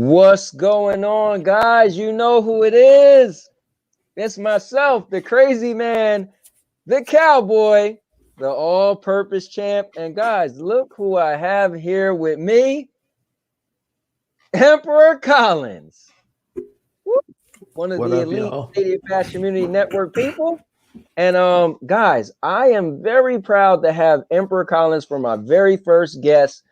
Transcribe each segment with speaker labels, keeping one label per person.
Speaker 1: What's going on, guys? You know who it is. It's myself, the crazy man, the cowboy, the all-purpose champ. And guys, look who I have here with me, Emperor Collins. One of the elite Stadia Bash Community Network people. And guys, I am very proud to have Emperor Collins for my very first guest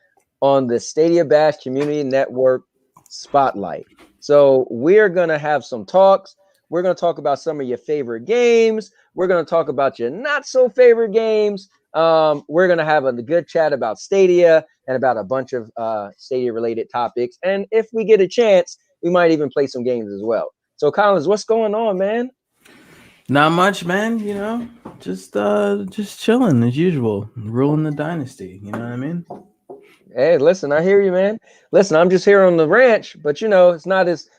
Speaker 1: on the Stadia Bash Community Network Spotlight. So we're going to have some talks. We're going to talk about some of your favorite games. We're going to talk about your not so favorite games. We're going to have a good chat about Stadia and about a bunch of Stadia related topics. And if we get a chance, we might even play some games as well. So Collins, what's going on, man?
Speaker 2: Not much, man. You know, just chilling as usual, ruling the dynasty. You know what I mean?
Speaker 1: Hey, listen, I hear you, man. Listen, I'm just here on the ranch, but you know, it's not as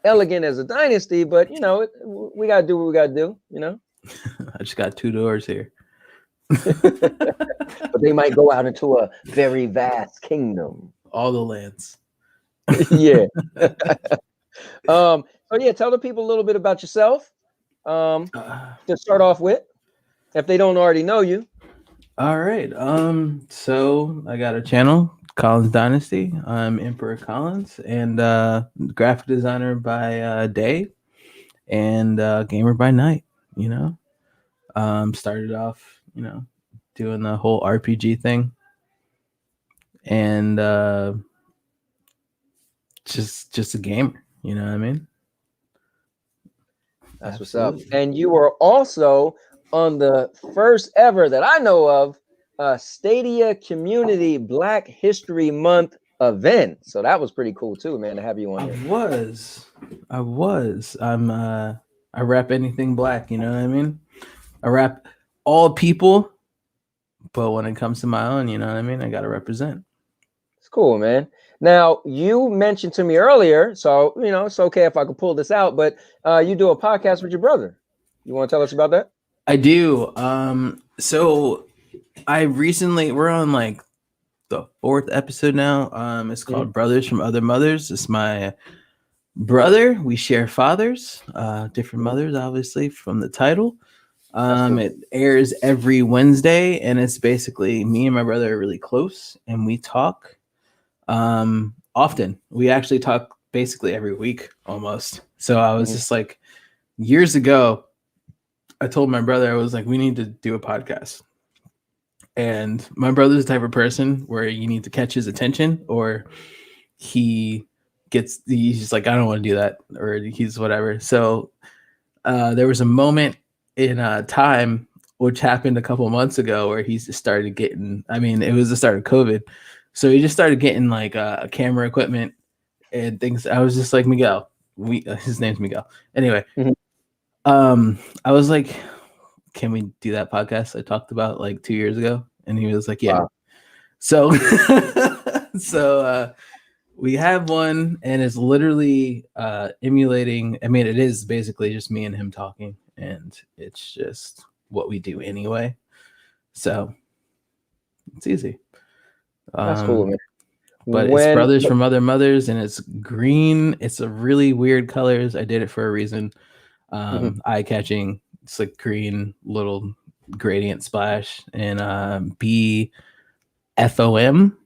Speaker 1: elegant as a dynasty, but you know, we gotta do what we gotta do. You know.
Speaker 2: I just got 2 doors here,
Speaker 1: but they might go out into a very vast kingdom.
Speaker 2: All the lands.
Speaker 1: Yeah. So yeah, tell the people a little bit about yourself. To start off with, if they don't already know you.
Speaker 2: All right. So I got a channel, Collins Dynasty. I'm Emperor Collins, and graphic designer by day, and gamer by night. You know, started off, you know, doing the whole RPG thing, and just a gamer. You know what I mean?
Speaker 1: That's Absolutely. What's up. And you were also on the first ever that I know of Stadia Community Black History Month event. So that was pretty cool too, man, to have you on here.
Speaker 2: I rap anything black, you know what I mean? I rap all people, but when it comes to my own, you know what I mean? I gotta represent.
Speaker 1: It's cool, man. Now, you mentioned to me earlier, so, you know, it's okay if I could pull this out, but you do a podcast with your brother. You want to tell us about that?
Speaker 2: I do. So we're on like the 4th episode now. It's called Brothers from Other Mothers. It's my brother. We share fathers, different mothers, obviously, from the title. Cool. It airs every Wednesday, and it's basically me and my brother are really close, and we talk often. We actually talk basically every week almost. So I was just like, years ago, I told my brother, I was like, we need to do a podcast. And my brother's the type of person where you need to catch his attention, or he's like, I don't want to do that, or he's whatever. So there was a moment in time, which happened a couple months ago, where he just started getting, it was the start of COVID. So he just started getting like camera equipment and things. I was just like, Miguel, his name's Miguel. Anyway, I was like, can we do that podcast I talked about like 2 years ago? And he was like, yeah. Wow. So, we have one, and it's literally emulating. It is basically just me and him talking, and it's just what we do anyway. So it's easy.
Speaker 1: That's cool, man.
Speaker 2: But it's Brothers from Other Mothers, and it's green. It's a really weird colors. I did it for a reason. Eye-catching. It's like green little gradient splash, and BFOM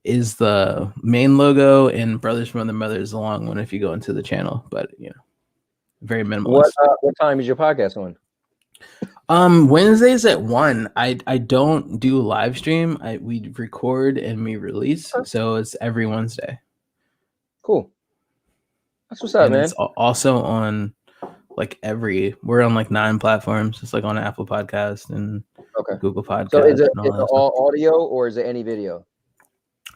Speaker 2: is the main logo, and Brothers from Other Mothers the long one if you go into the channel. But you know, very minimalist.
Speaker 1: What time is your podcast on?
Speaker 2: Wednesdays at 1. I don't do live stream. We record and we release, so it's every Wednesday.
Speaker 1: Cool. That's what's up, man.
Speaker 2: It's also on like we're on like 9 platforms. It's like on Apple Podcast and Google Podcast.
Speaker 1: So is it all audio, or is it any video?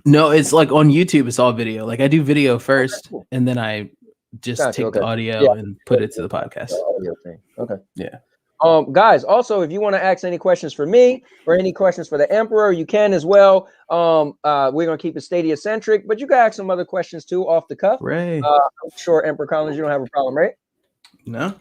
Speaker 2: No, it's like on YouTube. It's all video. Like I do video first, and then I just take the audio and put it to the podcast.
Speaker 1: Audio thing. Okay.
Speaker 2: Yeah.
Speaker 1: Guys, also, if you want to ask any questions for me or any questions for the Emperor, you can as well. We're going to keep it Stadia centric, but you can ask some other questions too off the cuff.
Speaker 2: Right.
Speaker 1: I'm sure, Emperor Collins, you don't have a problem, right?
Speaker 2: No.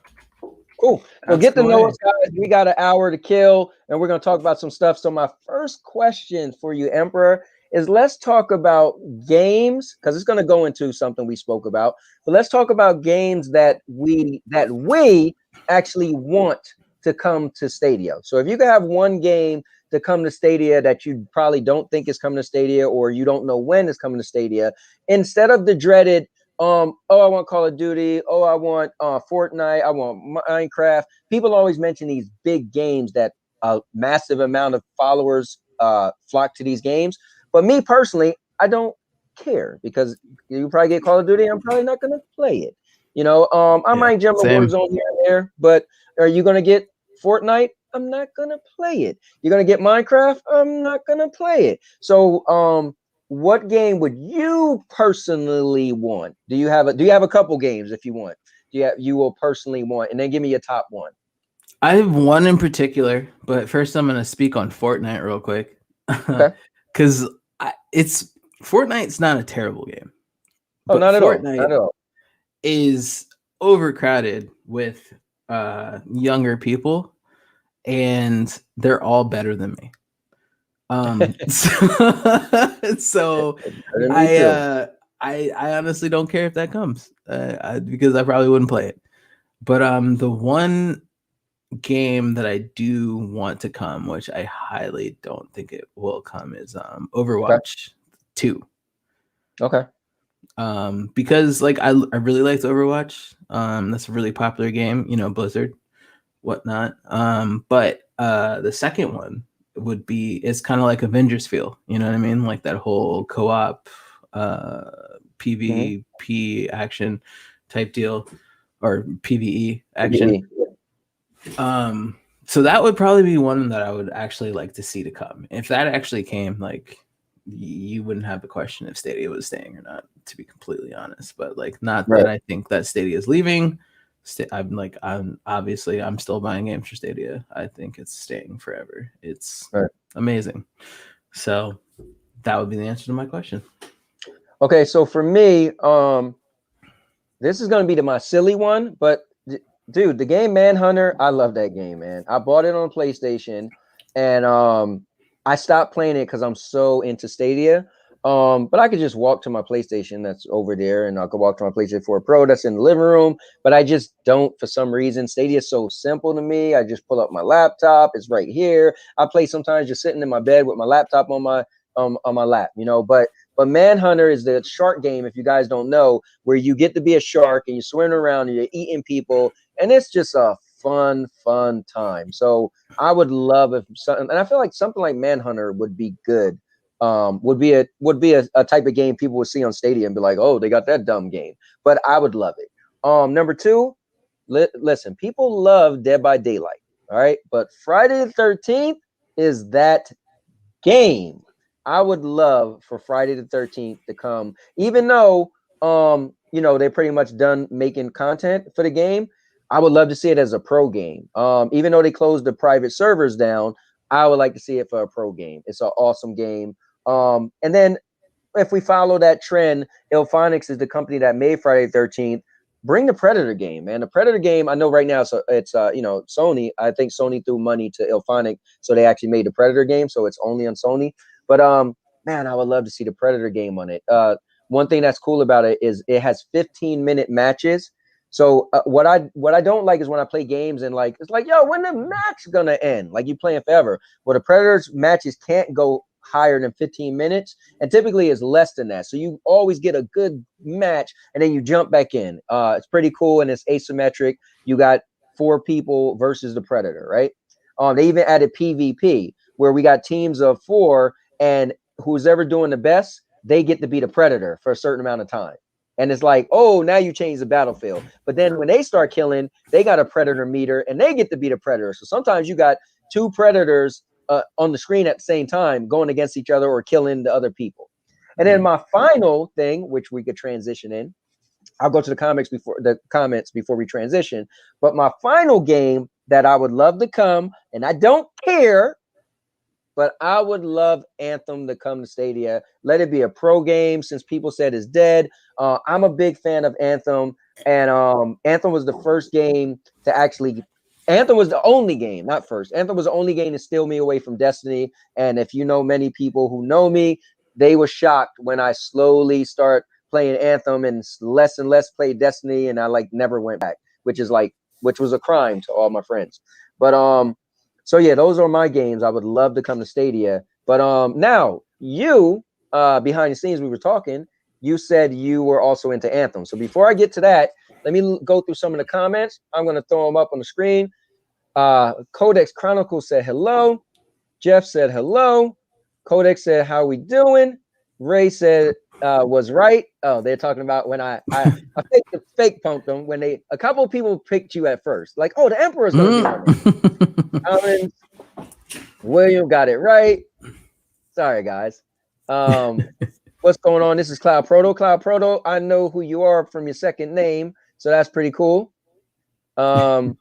Speaker 1: Cool. Well, get to know us, guys. We got an hour to kill, and we're going to talk about some stuff. So my first question for you, Emperor, is let's talk about games, because it's going to go into something we spoke about. But let's talk about games that we actually want to come to Stadia. So if you could have one game to come to Stadia that you probably don't think is coming to Stadia, or you don't know when it's coming to Stadia, instead of the dreaded, oh, I want Call of Duty, oh, I want Fortnite, I want Minecraft. People always mention these big games that a massive amount of followers flock to these games. But me personally, I don't care, because you probably get Call of Duty, I'm probably not going to play it. I might jump a Warzone here and there, but are you going to get Fortnite? I'm not going to play it. You're going to get Minecraft? I'm not going to play it. So, what game would you personally want? Do you have a couple games if you want? You will personally want, and then give me your top one.
Speaker 2: I have one in particular, but first I'm going to speak on Fortnite real quick.
Speaker 1: Okay.
Speaker 2: Because Fortnite's not a terrible game.
Speaker 1: Oh, not at all.
Speaker 2: Not at all. Is overcrowded with younger people, and they're all better than me. So I honestly don't care if that comes, because I probably wouldn't play it. But the one game that I do want to come, which I highly don't think it will come, is Overwatch 2.
Speaker 1: Okay.
Speaker 2: Because like I really liked Overwatch. That's a really popular game, Blizzard, whatnot. But the second one it's kind of like Avengers feel, you know what I mean? Like that whole co-op PvP action type deal, or PvE action. So that would probably be one that I would actually like to see to come. If that actually came, like, you wouldn't have the question if Stadia was staying or not, to be completely honest. But like, not right. That I think that Stadia is leaving. I'm still buying games for Stadia. I think it's staying forever. It's amazing. So that would be the answer to my question.
Speaker 1: Okay, so for me, this is going to be my silly one, but dude, the game Manhunter, I love that game, man. I bought it on PlayStation, and I stopped playing it because I'm so into Stadia. But I could just walk to my PlayStation that's over there, and I could walk to my PlayStation 4 Pro that's in the living room. But I just don't, for some reason. Stadia is so simple to me. I just pull up my laptop; it's right here. I play sometimes just sitting in my bed with my laptop on my lap, But Manhunter is the shark game, if you guys don't know, where you get to be a shark and you're swimming around and you're eating people, and it's just a fun time. So I would love if something, and I feel like something like Manhunter would be good. Would be a type of game people would see on Stadia and be like, oh, they got that dumb game. But I would love it. Number two, listen, people love Dead by Daylight, all right? But Friday the 13th is that game. I would love for Friday the 13th to come, even though they're pretty much done making content for the game. I would love to see it as a pro game. Even though they closed the private servers down, I would like to see it for a pro game. It's an awesome game. And then if we follow that trend, Ilphonics is the company that made Friday the 13th. Bring the Predator game, man. The Predator game, I know right now, so it's Sony. I think Sony threw money to Ilphonic, so they actually made the Predator game, so it's only on Sony. But man, I would love to see the Predator game on it. One thing that's cool about it is it has 15-minute matches. So what I don't like is when I play games and like it's like, yo, when the match gonna end? Like you playing forever. Well, the Predators matches can't go higher than 15 minutes, and typically is less than that. So you always get a good match, and then you jump back in. It's pretty cool, and it's asymmetric. You got 4 people versus the Predator, right? They even added PvP, where we got teams of 4, and who's ever doing the best, they get to be the Predator for a certain amount of time. And it's like, oh, now you change the battlefield. But then when they start killing, they got a Predator meter, and they get to be the Predator. So sometimes you got 2 Predators on the screen at the same time going against each other or killing the other people. And then my final thing, which we could transition in, I'll go to the comments before we transition. But my final game that I would love to come, and I don't care, but I would love Anthem to come to Stadia. Let it be a pro game since people said it's dead. I'm a big fan of Anthem, and Anthem was the first game to actually. Anthem was the only game, not first. Anthem was the only game to steal me away from Destiny. And if you know many people who know me, they were shocked when I slowly start playing Anthem and less play Destiny, and I like never went back, which was a crime to all my friends. But so yeah, those are my games. I would love to come to Stadia. But now you behind the scenes, we were talking. You said you were also into Anthem. So before I get to that, let me go through some of the comments. I'm going to throw them up on the screen. Codex Chronicles said hello. Jeff said hello. Codex said, how we doing? Ray said, was right. Oh, they're talking about when I fake punked them when a couple of people picked you at first. Like, oh, the Emperor's going to be on it. Collins, William got it right. Sorry, guys. What's going on? This is Cloud Proto. Cloud Proto, I know who you are from your second name, so that's pretty cool. He's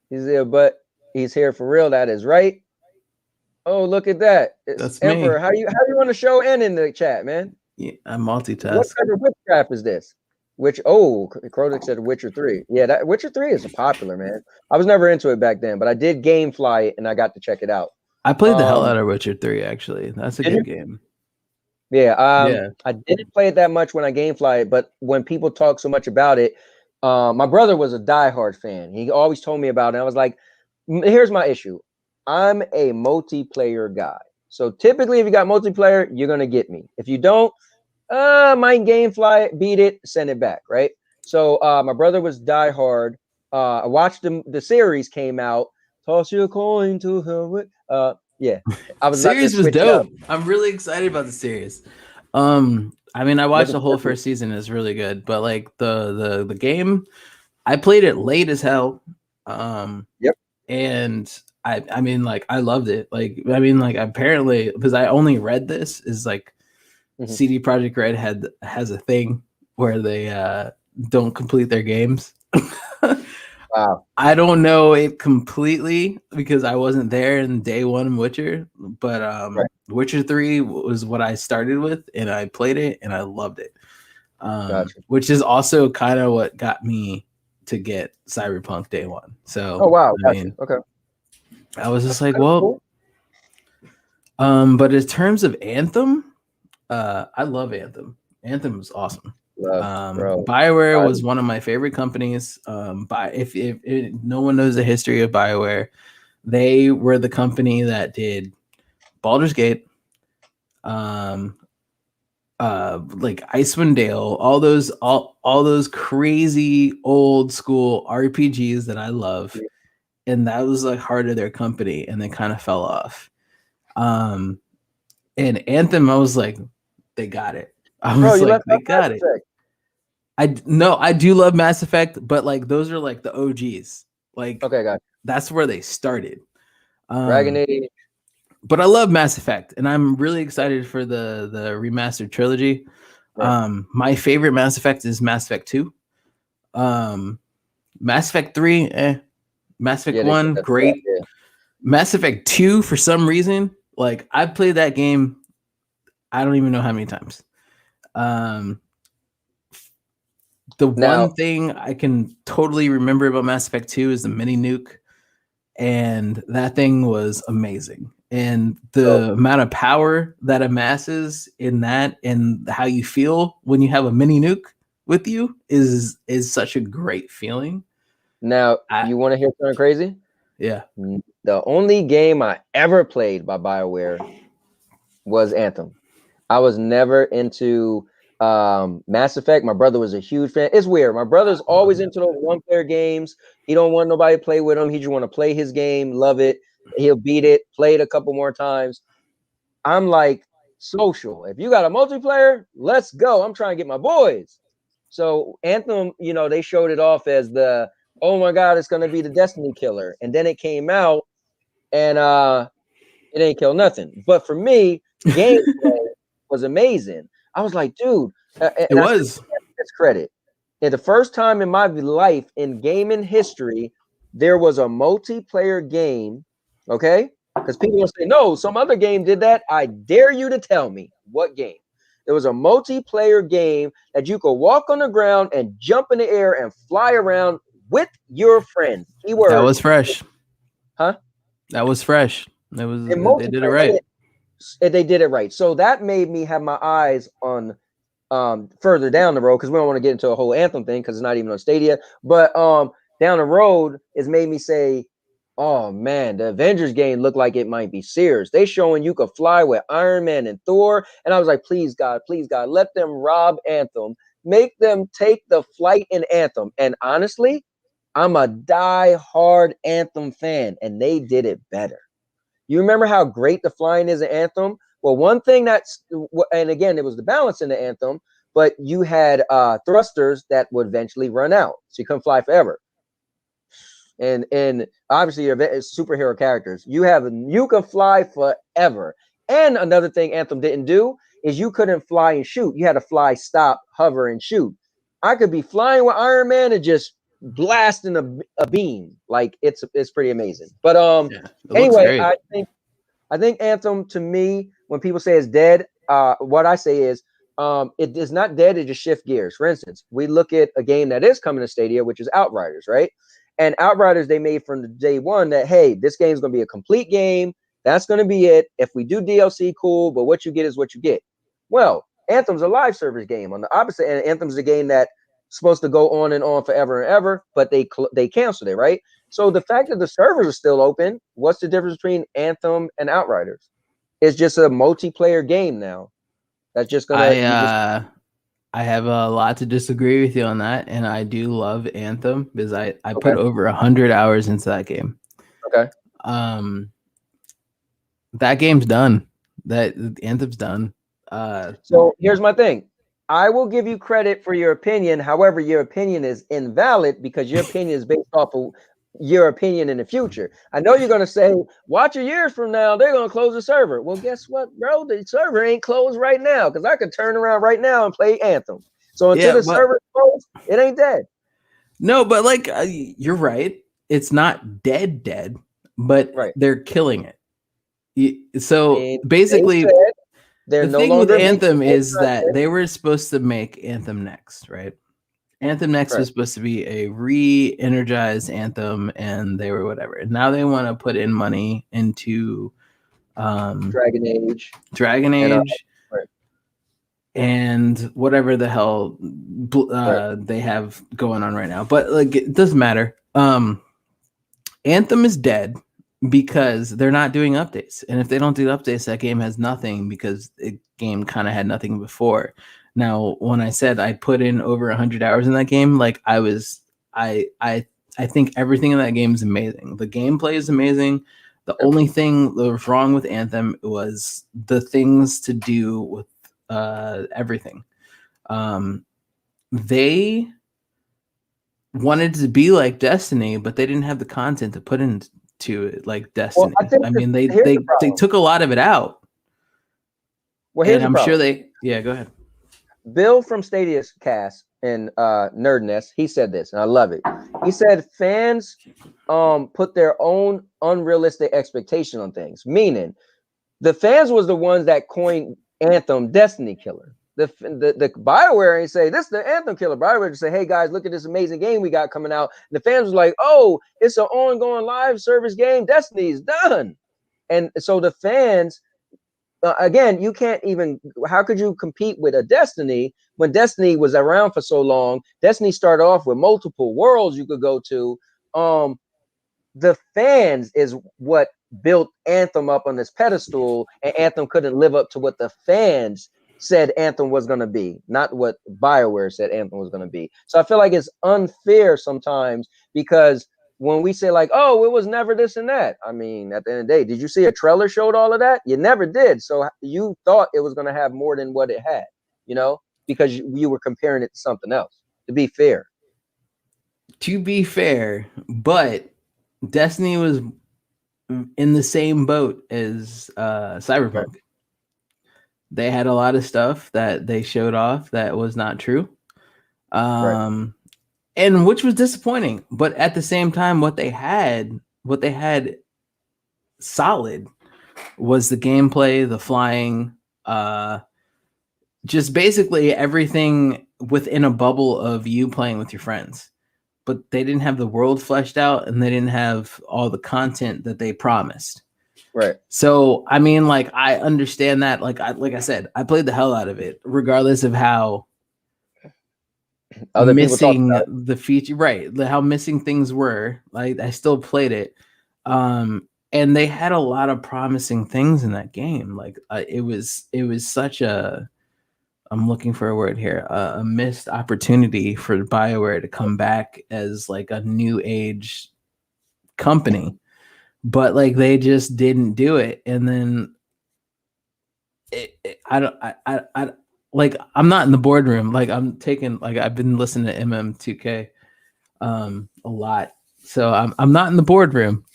Speaker 1: there, but he's here for real. That is right. Oh, look at that.
Speaker 2: That's
Speaker 1: Emperor.
Speaker 2: me.
Speaker 1: How do you want to show N in the chat, man?
Speaker 2: Yeah, I multitask.
Speaker 1: What type of witchcraft is this? Crotic said Witcher 3. Yeah, that Witcher 3 is popular, man. I was never into it back then, but I did Gamefly it and I got to check it out.
Speaker 2: I played the hell out of Witcher 3, actually. That's a good game.
Speaker 1: Yeah, I didn't play it that much when I Gamefly it, but when people talk so much about it, my brother was a diehard fan. He always told me about it. I was like, here's my issue. I'm a multiplayer guy. So typically if you got multiplayer, you're going to get me. If you don't, my Gamefly it, beat it, send it back, right? So my brother was diehard. I watched the series came out. Toss your coin to her. Yeah, I was
Speaker 2: series was dope. I'm really excited about the series. I mean, I watched the whole first season. It's really good, but like the game, I played it late as hell.
Speaker 1: Yep.
Speaker 2: And I mean, like I loved it. Like I mean, like apparently because I only read this is like CD Projekt Red has a thing where they don't complete their games.
Speaker 1: Wow.
Speaker 2: I don't know it completely because I wasn't there in day one Witcher, but right. Witcher 3 was what I started with and I played it and I loved it. Gotcha. Which is also kind of what got me to get Cyberpunk day one. So
Speaker 1: oh wow,
Speaker 2: I mean,
Speaker 1: okay.
Speaker 2: I was just like, well, cool. But in terms of Anthem, I love Anthem. Anthem is awesome. BioWare was one of my favorite companies. If no one knows the history of BioWare, they were the company that did Baldur's Gate, like Icewind Dale, all those crazy old school RPGs that I love, and that was like heart of their company, and they kind of fell off. And Anthem, I was like, they got it. I was like, they got it. I do love Mass Effect, but like those are like the OGs. Like,
Speaker 1: okay, got it.
Speaker 2: That's where they started.
Speaker 1: Dragon Age.
Speaker 2: But I love Mass Effect, and I'm really excited for the remastered trilogy. Right. My favorite Mass Effect is Mass Effect 2. Mass Effect 3, Mass Effect 1, great. Yeah. Mass Effect 2, for some reason, like I've played that game, I don't even know how many times. One thing I can totally remember about Mass Effect 2 is the mini nuke, and that thing was amazing. And the amount of power that amasses in that and how you feel when you have a mini nuke with you is such a great feeling.
Speaker 1: Now, you want to hear something crazy?
Speaker 2: Yeah.
Speaker 1: The only game I ever played by BioWare was Anthem. I was never into Mass Effect. My brother was a huge fan. It's weird. My brother's always into those one-player games. He don't want nobody to play with him. He just want to play his game, love it. He'll beat it, play it a couple more times. I'm like, social. If you got a multiplayer, let's go. I'm trying to get my boys. So Anthem, they showed it off as oh my God, it's going to be the Destiny killer. And then it came out and it ain't kill nothing. But for me, gameplay was amazing. I was like, dude,
Speaker 2: it was.
Speaker 1: That's credit. And the first time in my life in gaming history, there was a multiplayer game. Okay, because people will say, no, some other game did that. I dare you to tell me what game. There was a multiplayer game that you could walk on the ground and jump in the air and fly around with your friends. Keyword.
Speaker 2: That was fresh.
Speaker 1: Huh?
Speaker 2: That was fresh. They did it right.
Speaker 1: They did it right. So that made me have my eyes on further down the road, because we don't want to get into a whole Anthem thing because it's not even on Stadia. But down the road has made me say, oh man, the Avengers game looked like it might be serious. They showing you could fly with Iron Man and Thor. And I was like, please God, let them rob Anthem. Make them take the flight in Anthem. And honestly, I'm a die-hard Anthem fan, and they did it better. You remember how great the flying is in Anthem? Well, one thing and again, it was the balance in the Anthem, but you had thrusters that would eventually run out, so you couldn't fly forever. And obviously your superhero characters, you can fly forever. And another thing Anthem didn't do is you couldn't fly and shoot. You had to fly, stop, hover, and shoot. I could be flying with Iron Man and just blasting a beam. Like it's pretty amazing. But anyway, I think Anthem, to me, when people say it's dead, what I say is it is not dead. It just shift gears. For instance, we look at a game that is coming to Stadia, which is Outriders, right? And Outriders, they made from the day one that, hey, this game is going to be a complete game. That's going to be it. If we do DLC, cool, but what you get is what you get. Well, Anthem's a live service game. On the opposite end, Anthem's a game that's supposed to go on and on forever and ever, but they canceled it, right? So the fact that the servers are still open, what's the difference between Anthem and Outriders? It's just a multiplayer game now. That's just gonna.
Speaker 2: I have a lot to disagree with you on that, and I do love Anthem because I put over 100 hours into that game.
Speaker 1: Okay.
Speaker 2: That game's done. That Anthem's done.
Speaker 1: So here's my thing. I will give you credit for your opinion. However, your opinion is invalid because your opinion is based off of your opinion in the future. I know you're going to say, watch a years from now, they're going to close the server. Well, guess what, bro? The server ain't closed right now because I could turn around right now and play Anthem. So until the server closed, it ain't dead.
Speaker 2: No, but like you're right. It's not dead, but they're killing it. So basically, the thing with Anthem is that they were supposed to make Anthem Next, right? Anthem Next was supposed to be a re-energized Anthem, and they were whatever. And now they want to put in money into
Speaker 1: Dragon Age,
Speaker 2: and whatever the hell they have going on right now. But like, it doesn't matter. Anthem is dead because they're not doing updates, and if they don't do updates, that game has nothing because the game kind of had nothing before. Now, when I said I put in over 100 hours in that game, like I think everything in that game is amazing. The gameplay is amazing. The only thing that was wrong with Anthem was the things to do with everything. They wanted to be like Destiny, but they didn't have the content to put into it like Destiny. Well, they took a lot of it out.
Speaker 1: Well, here's
Speaker 2: I'm sure go ahead.
Speaker 1: Bill from Stadia's cast and Nerd Nest, he said this, and I love it. He said fans put their own unrealistic expectation on things, meaning the fans was the ones that coined Anthem Destiny Killer. The BioWare ain't say this is the Anthem Killer. BioWare just say, hey guys, look at this amazing game we got coming out. And the fans was like, oh, it's an ongoing live service game. Destiny's done. And so the fans, again, you can't even, how could you compete with a Destiny when Destiny was around for so long? Destiny started off with multiple worlds you could go to. The fans is what built Anthem up on this pedestal, and Anthem couldn't live up to what the fans said Anthem was going to be, not what BioWare said Anthem was going to be. So I feel like it's unfair sometimes because when we say like, oh, it was never this and that. I mean, at the end of the day, did you see a trailer showed all of that? You never did. So you thought it was going to have more than what it had, because you were comparing it to something else, to be fair.
Speaker 2: But Destiny was in the same boat as Cyberpunk. Right. They had a lot of stuff that they showed off that was not true. And which was disappointing, but at the same time, what they had solid was the gameplay, the flying, just basically everything within a bubble of you playing with your friends. But they didn't have the world fleshed out, and they didn't have all the content that they promised.
Speaker 1: Right.
Speaker 2: So I mean, like, I understand that. Like I said, I played the hell out of it, regardless of how
Speaker 1: Other people talk
Speaker 2: missing
Speaker 1: about
Speaker 2: the feature, right? How missing things were. Like, I still played it, and they had a lot of promising things in that game. Like, it was such a, I'm looking for a word here, a missed opportunity for BioWare to come back as like a new age company, but like they just didn't do it. And then I don't, I like, I'm not in the boardroom. Like, I'm taking, like, I've been listening to MM2K a lot, so I'm not in the boardroom.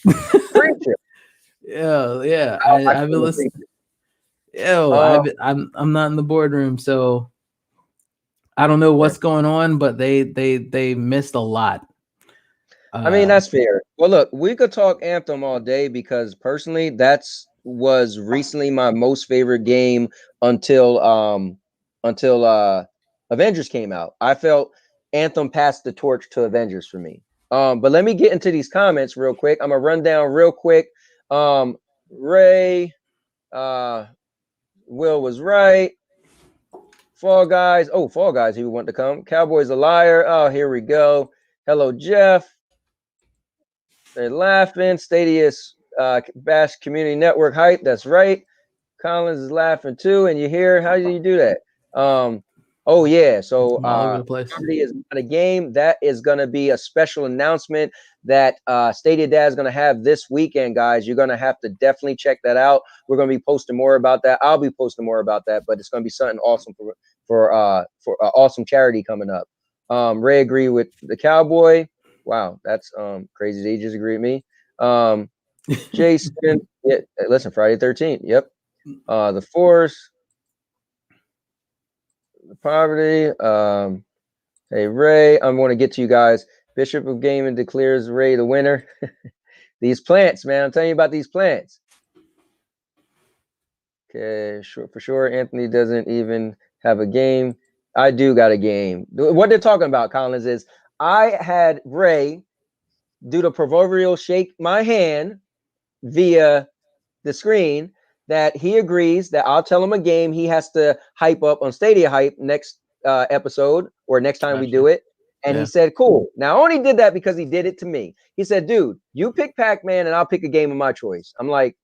Speaker 2: Yeah, I've been listening. I'm not in the boardroom, so I don't know what's going on, but they missed a lot.
Speaker 1: I mean, that's fair. Well, look, we could talk Anthem all day because personally, was recently my most favorite game until Avengers came out. I felt Anthem passed the torch to Avengers for me. But let me get into these comments real quick. I'm gonna run down real quick. Ray, Will was right. Fall Guys. Oh, Fall Guys, he would want to come. Cowboy's a liar. Oh, here we go. Hello, Jeff. They're laughing. Stadia Bash Community Network hype. That's right. Collins is laughing too. And you hear, how do you do that? Oh yeah. So
Speaker 2: all over the place.
Speaker 1: Comedy is not a game. That is going to be a special announcement that Stadia Dad is going to have this weekend, guys. You're going to have to definitely check that out. We're going to be posting more about that. I'll be posting more about that, but it's going to be something awesome for awesome charity coming up. Ray agreed with the Cowboy. Wow, that's crazy. They just agree with me. Jason, yeah, listen, Friday 13th. Yep. The Force, the Poverty. Hey, Ray, I'm going to get to you guys. Bishop of Gaming declares Ray the winner. These plants, man. I'm telling you about these plants. Okay, sure, for sure. Anthony doesn't even have a game. I do got a game. What they're talking about, Collins, is I had Ray do the proverbial shake my hand via the screen that he agrees that I'll tell him a game he has to hype up on Stadia Hype next episode or next time we do it. And he said, cool. Now, I only did that because he did it to me. He said, dude, you pick Pac-Man and I'll pick a game of my choice. I'm like,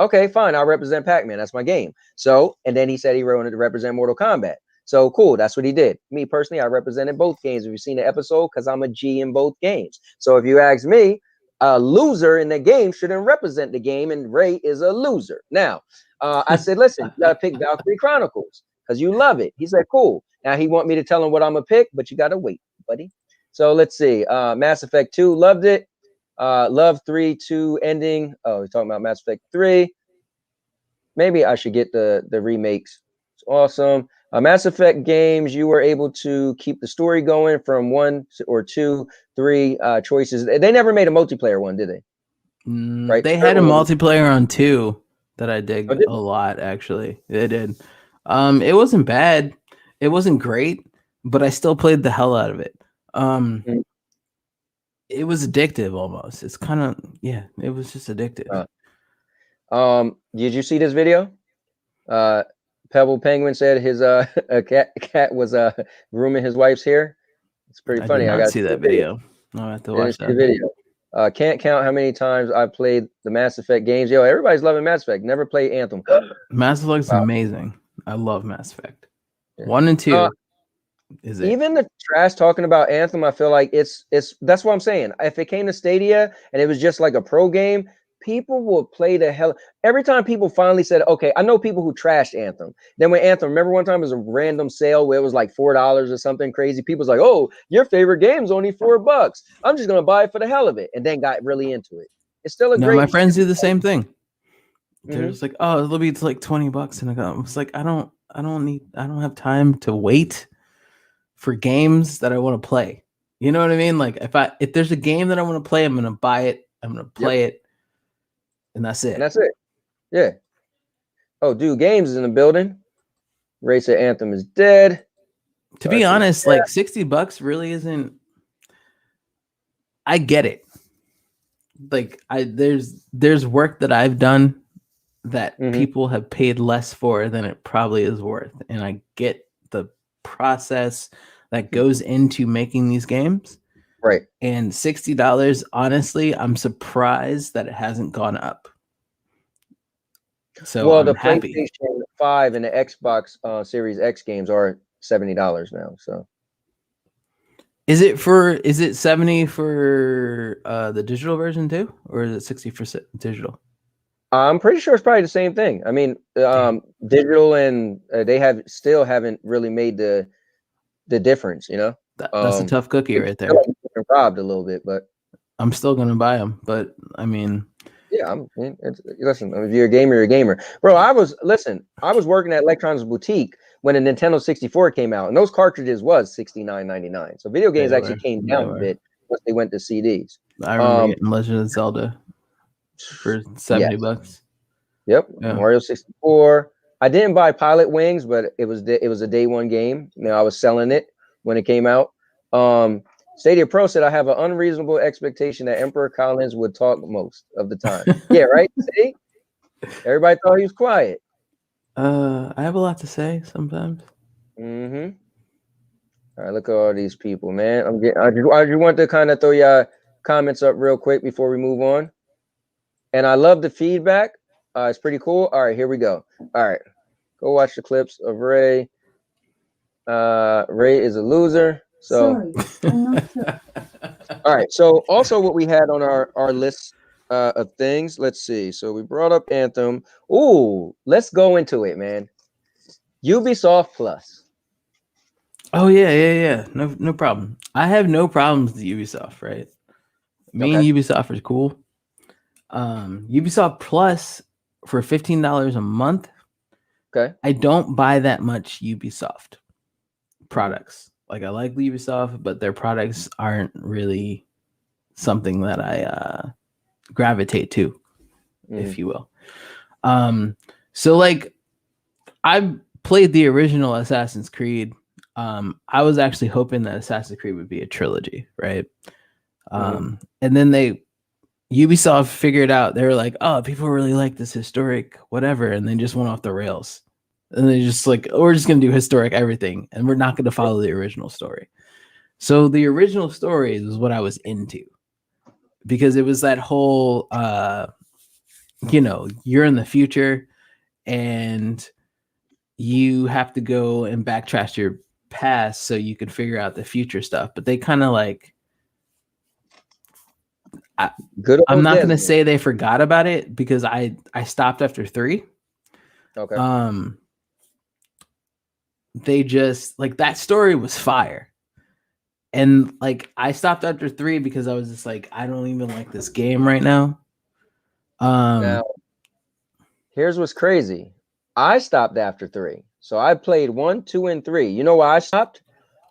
Speaker 1: okay, fine. I'll represent Pac-Man. That's my game. So, and then he said he wanted to represent Mortal Kombat. So cool. That's what he did. Me personally, I represented both games. If you've seen the episode, because I'm a G in both games. So if you ask me, a loser in the game shouldn't represent the game, and Ray is a loser. Now, I said, listen, you gotta pick Valkyrie Chronicles because you love it. He said, cool. Now he want me to tell him what I'm gonna pick, but you gotta wait, buddy. So let's see. Mass Effect 2, loved it. Love 3, 2 ending. Oh, we're talking about Mass Effect 3. Maybe I should get the remakes. It's awesome. Mass Effect games, you were able to keep the story going from 1 or 2, 3 choices. They never made a multiplayer one, did they?
Speaker 2: Right. They had a multiplayer on 2 that I dig a lot. Actually, they did. It wasn't bad. It wasn't great, but I still played the hell out of it. It was addictive almost. It's kind of, yeah, it was just addictive.
Speaker 1: Did you see this video? Pebble Penguin said his a cat was grooming his wife's hair. It's pretty funny.
Speaker 2: I got to see that video. I'll have to watch that
Speaker 1: video. Can't count how many times I played the Mass Effect games. Yo, everybody's loving Mass Effect. Never played Anthem.
Speaker 2: Mass Effect's amazing. I love Mass Effect. 1 and 2.
Speaker 1: Even the trash talking about Anthem, I feel like it's that's what I'm saying. If it came to Stadia and it was just like a pro game, people will play the hell. Every time people finally said, okay, I know people who trashed Anthem. Then when Anthem, remember one time it was a random sale where it was like $4 or something crazy. People's like, oh, your favorite game's only $4. I'm just gonna buy it for the hell of it, and then got really into it. It's still a great.
Speaker 2: My friends do the same thing. They're just like, oh, it'll be like $20, and I was like, I don't have time to wait for games that I want to play. You know what I mean? Like if there's a game that I want to play, I'm gonna buy it. I'm gonna play it, and that's it.
Speaker 1: And that's it. Yeah. Oh, dude, games is in the building. Race of Anthem is dead.
Speaker 2: To be honest, like $60 really isn't. I get it, like there's work that I've done that
Speaker 1: Mhm.
Speaker 2: people have paid less for than it probably is worth, and I get the process that goes into making these games.
Speaker 1: Right.
Speaker 2: And $60, honestly, I'm surprised that it hasn't gone up. So
Speaker 1: well,
Speaker 2: I'm
Speaker 1: the
Speaker 2: happy.
Speaker 1: PlayStation 5 and the Xbox Series X games are $70 now. So
Speaker 2: Is it 70 for the digital version too, or is it 60 for digital?
Speaker 1: I'm pretty sure it's probably the same thing. I mean, digital and they haven't really made the difference, you know.
Speaker 2: That's a tough cookie right there.
Speaker 1: Like robbed a little bit, but
Speaker 2: I'm still gonna buy them. But I mean,
Speaker 1: yeah, listen. If you're a gamer, you're a gamer, bro. I was working at Electronics Boutique when the Nintendo 64 came out, and those cartridges was $69.99. So video games actually came down a bit once they went to CDs.
Speaker 2: I remember getting Legend of Zelda for $70.
Speaker 1: Yep,
Speaker 2: Yeah.
Speaker 1: Mario 64. I didn't buy Pilot Wings, but it was a day one game. You know, I was selling it when it came out. Stadia Pro said I have an unreasonable expectation that Emperor Collins would talk most of the time. Yeah, right. See, everybody thought he was quiet.
Speaker 2: I have a lot to say sometimes.
Speaker 1: Mm-hmm. All right, look at all these people, man. I just want to kind of throw your comments up real quick before we move on. And I love the feedback. It's pretty cool. All right, here we go. All right, go watch the clips of Ray. Ray is a loser. So,
Speaker 3: sorry, I'm not sure.
Speaker 1: All right. So, also what we had on our list of things. Let's see. So we brought up Anthem. Ooh, let's go into it, man. Ubisoft Plus.
Speaker 2: Oh yeah. No problem. I have no problems with Ubisoft, right? Me and Ubisoft are cool. Ubisoft Plus for $15 a month.
Speaker 1: Okay.
Speaker 2: I don't buy that much Ubisoft products. Like I like Ubisoft, but their products aren't really something that I gravitate to, if you will. So like I played the original Assassin's Creed. I was actually hoping that Assassin's Creed would be a trilogy, right? And then Ubisoft figured out, they were like, oh, people really like this historic whatever, and they just went off the rails. And they just like, oh, we're just gonna do historic everything, and we're not gonna follow the original story. So the original story was what I was into, because it was that whole you're in the future and you have to go and backtrack your past so you can figure out the future stuff. But they kind of like, I'm not going to say they forgot about it, because I stopped after 3.
Speaker 1: Okay.
Speaker 2: They just like, that story was fire. And like, I stopped after 3 because I was just like, I don't even like this game right now.
Speaker 1: Now, here's what's crazy. I stopped after 3. So I played 1, 2, and 3. You know why I stopped?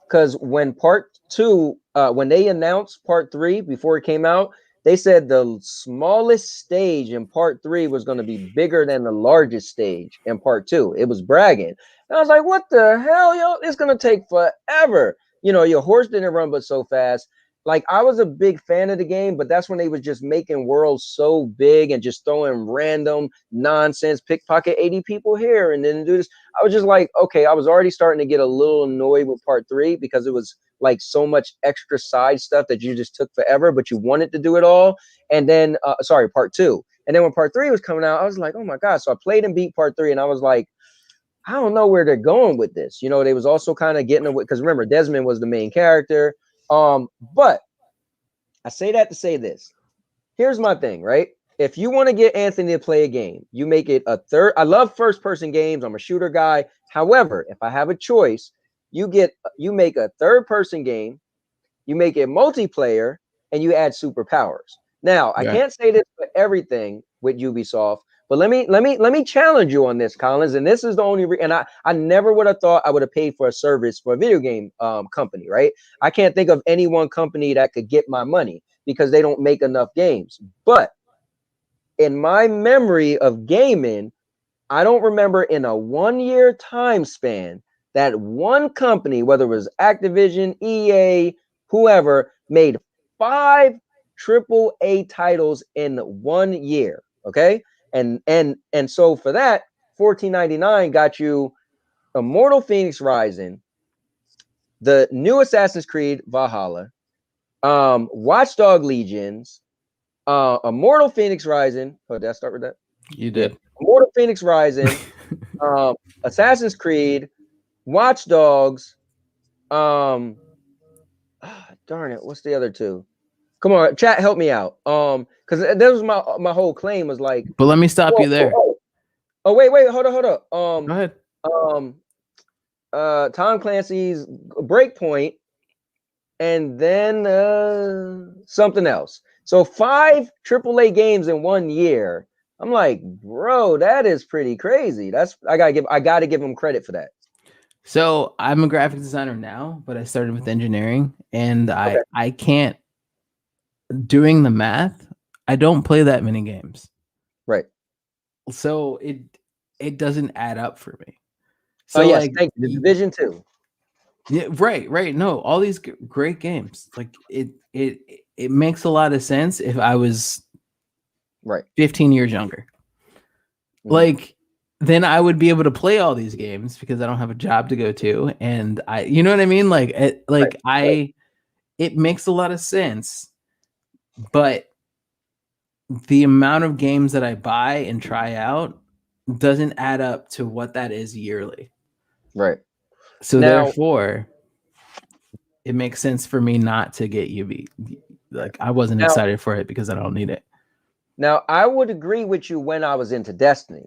Speaker 1: Because when part 2, when they announced part 3 before it came out, they said the smallest stage in part 3 was going to be bigger than the largest stage in part 2. It was bragging. And I was like, what the hell, yo? It's going to take forever. You know, your horse didn't run but so fast. Like, I was a big fan of the game, but that's when they was just making worlds so big and just throwing random nonsense, pickpocket 80 people here and then do this. I was just like, okay, I was already starting to get a little annoyed with part 3 because it was like so much extra side stuff that you just took forever, but you wanted to do it all. And then, part 2. And then when part 3 was coming out, I was like, oh my God. So I played and beat part 3, and I was like, I don't know where they're going with this. You know, they was also kind of getting away, because remember, Desmond was the main character. But I say that to say this. Here's my thing, right? If you want to get Anthony to play a game, you make it a third. I love first-person games. I'm a shooter guy. However, if I have a choice, you make a third-person game, you make it multiplayer, and you add superpowers. Now, I can't say this for everything with Ubisoft, but let me challenge you on this, Collins. And this is the only and I never would have thought I would have paid for a service for a video game company, right? I can't think of any one company that could get my money because they don't make enough games. But in my memory of gaming, I don't remember in a 1-year time span that one company, whether it was Activision, EA, whoever, made 5 AAA titles in 1 year. Okay, and so for that, $14.99 got you Immortal Phoenix Rising, the new Assassin's Creed Valhalla, Watchdog Legions, Immortal Phoenix Rising. Oh, did I start with that?
Speaker 2: You did.
Speaker 1: Yeah. Immortal Phoenix Rising, Assassin's Creed, Watch Dogs. Darn it, what's the other two? Come on, chat, help me out. Because that was my whole claim was like.
Speaker 2: But let me stop you there.
Speaker 1: Wait, hold on.
Speaker 2: Go ahead.
Speaker 1: Tom Clancy's Breakpoint, and then something else. So 5 AAA games in 1 year. I'm like, bro, that is pretty crazy. I gotta give him credit for that.
Speaker 2: So I'm a graphic designer now, but I started with engineering, and I can't, doing the math, I don't play that many games.
Speaker 1: Right.
Speaker 2: So it doesn't add up for me.
Speaker 1: So yes, thank you. The Division 2.
Speaker 2: Yeah, right. No, all these great games. Like it makes a lot of sense if I was 15 years younger. Mm-hmm. Like then I would be able to play all these games because I don't have a job to go to, and you know what I mean? Like it makes a lot of sense, but the amount of games that I buy and try out doesn't add up to what that is yearly.
Speaker 1: Right.
Speaker 2: So therefore, it makes sense for me not to get UB. Like I wasn't excited for it because I don't need it.
Speaker 1: Now, I would agree with you when I was into Destiny.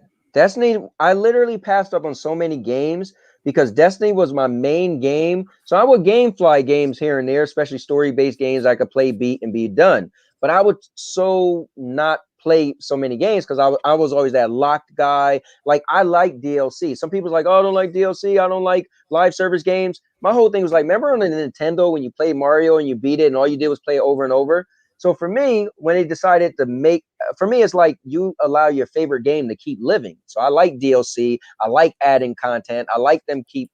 Speaker 1: I literally passed up on so many games because Destiny was my main game. So I would gamefly games here and there, especially story-based games I could play, beat, and be done. But I would so not play so many games because I was always that locked guy. Like, I like DLC. Some people's like, oh, I don't like DLC. I don't like live service games. My whole thing was like, remember on the Nintendo when you played Mario and you beat it and all you did was play it over and over? So for me, when they decided to make, for me, it's like you allow your favorite game to keep living. So I like DLC. I like adding content. I like them keep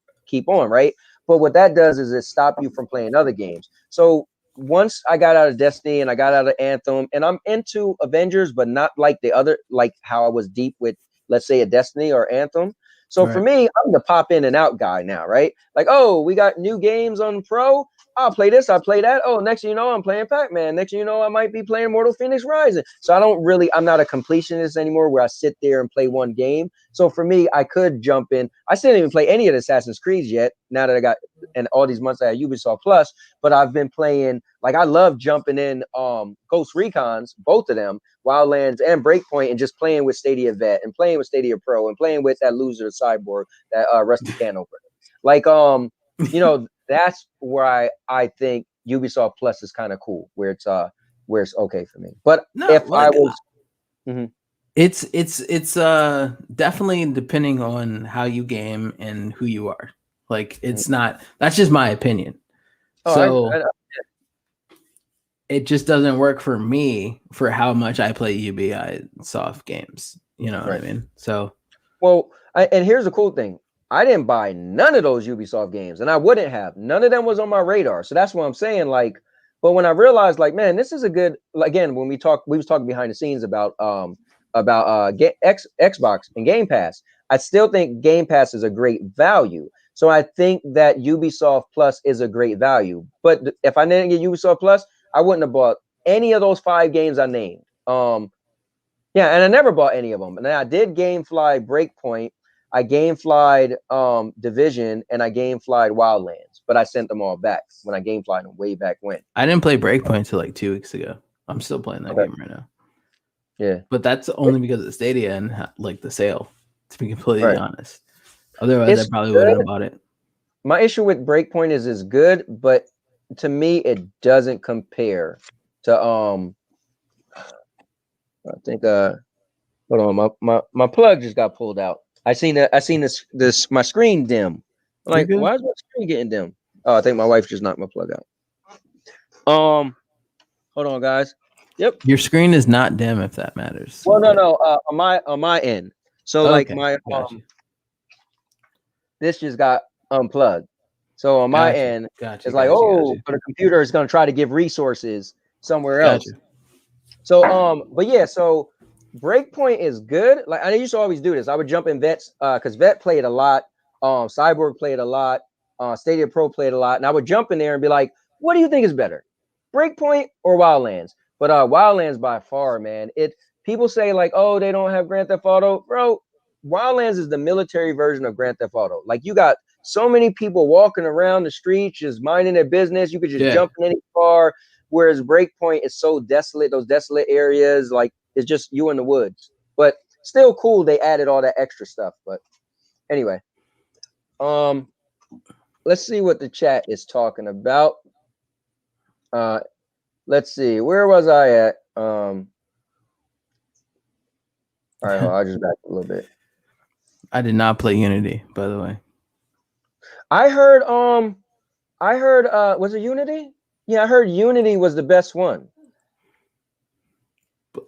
Speaker 1: on, right? But what that does is it stop you from playing other games. So once I got out of Destiny and I got out of Anthem, and I'm into Avengers, but not like the other, like how I was deep with, let's say, a Destiny or Anthem. So for me, I'm the pop in and out guy now, right? Like, oh, we got new games on Pro. I'll play this, I'll play that. Oh, next thing you know, I'm playing Pac-Man. Next thing you know, I might be playing Immortal Phoenix Rising. So I'm not a completionist anymore where I sit there and play one game. So for me, I could jump in. I still didn't even play any of the Assassin's Creeds yet, now that I got, and all these months I had Ubisoft Plus, but I've been playing, like I love jumping in Ghost Recon's, both of them, Wildlands and Breakpoint, and just playing with Stadia Vet and playing with Stadia Pro and playing with that loser Cyborg, that Rusty Canover. Like, that's where I think Ubisoft Plus is kind of cool, where it's okay for me. But
Speaker 2: it's definitely depending on how you game and who you are. Like it's not, that's just my opinion. It just doesn't work for me for how much I play Ubisoft games. You know what I mean? So,
Speaker 1: and here's the cool thing. I didn't buy none of those Ubisoft games, and I wouldn't have. None of them was on my radar. So that's what I'm saying. Like, but when I realized, like, man, this is a good, again, when we was talking behind the scenes about Xbox and Game Pass. I still think Game Pass is a great value. So I think that Ubisoft Plus is a great value. But if I didn't get Ubisoft Plus, I wouldn't have bought any of those 5 games I named. And I never bought any of them. And then I did GameFly Breakpoint. I GameFlyed Division, and I GameFlyed Wildlands, but I sent them all back when I GameFlyed them way back when.
Speaker 2: I didn't play Breakpoint until like 2 weeks ago. I'm still playing that game right now.
Speaker 1: Yeah,
Speaker 2: but that's only because of the Stadia and like the sale. To be completely honest, otherwise I probably wouldn't have bought it.
Speaker 1: My issue with Breakpoint is it's good, but to me it doesn't compare to I think hold on, my plug just got pulled out. I seen this my screen dim. I'm like, why is my screen getting dim? Oh, I think my wife just knocked my plug out. Hold on, guys. Yep.
Speaker 2: Your screen is not dim, if that matters.
Speaker 1: Well, no. On my end. So like my this just got unplugged. So on my end, it's like, but the computer is going to try to give resources somewhere else. So but yeah, so Breakpoint is good. Like I used to always do this. I would jump in Vets because Vet played a lot, Cyborg played a lot, Stadia Pro played a lot, and I would jump in there and be like, "What do you think is better, Breakpoint or Wildlands?" But Wildlands by far, man. People say like, "Oh, they don't have Grand Theft Auto," bro. Wildlands is the military version of Grand Theft Auto. Like you got so many people walking around the streets just minding their business. You could just jump in any car. Whereas Breakpoint is so desolate, those desolate areas, like it's just you in the woods. But still cool. They added all that extra stuff. But anyway, let's see what the chat is talking about. Let's see. Where was I at? All right, I'll just back a little bit.
Speaker 2: I did not play Unity, by the way.
Speaker 1: I heard was it Unity? Yeah, I heard Unity was the best one.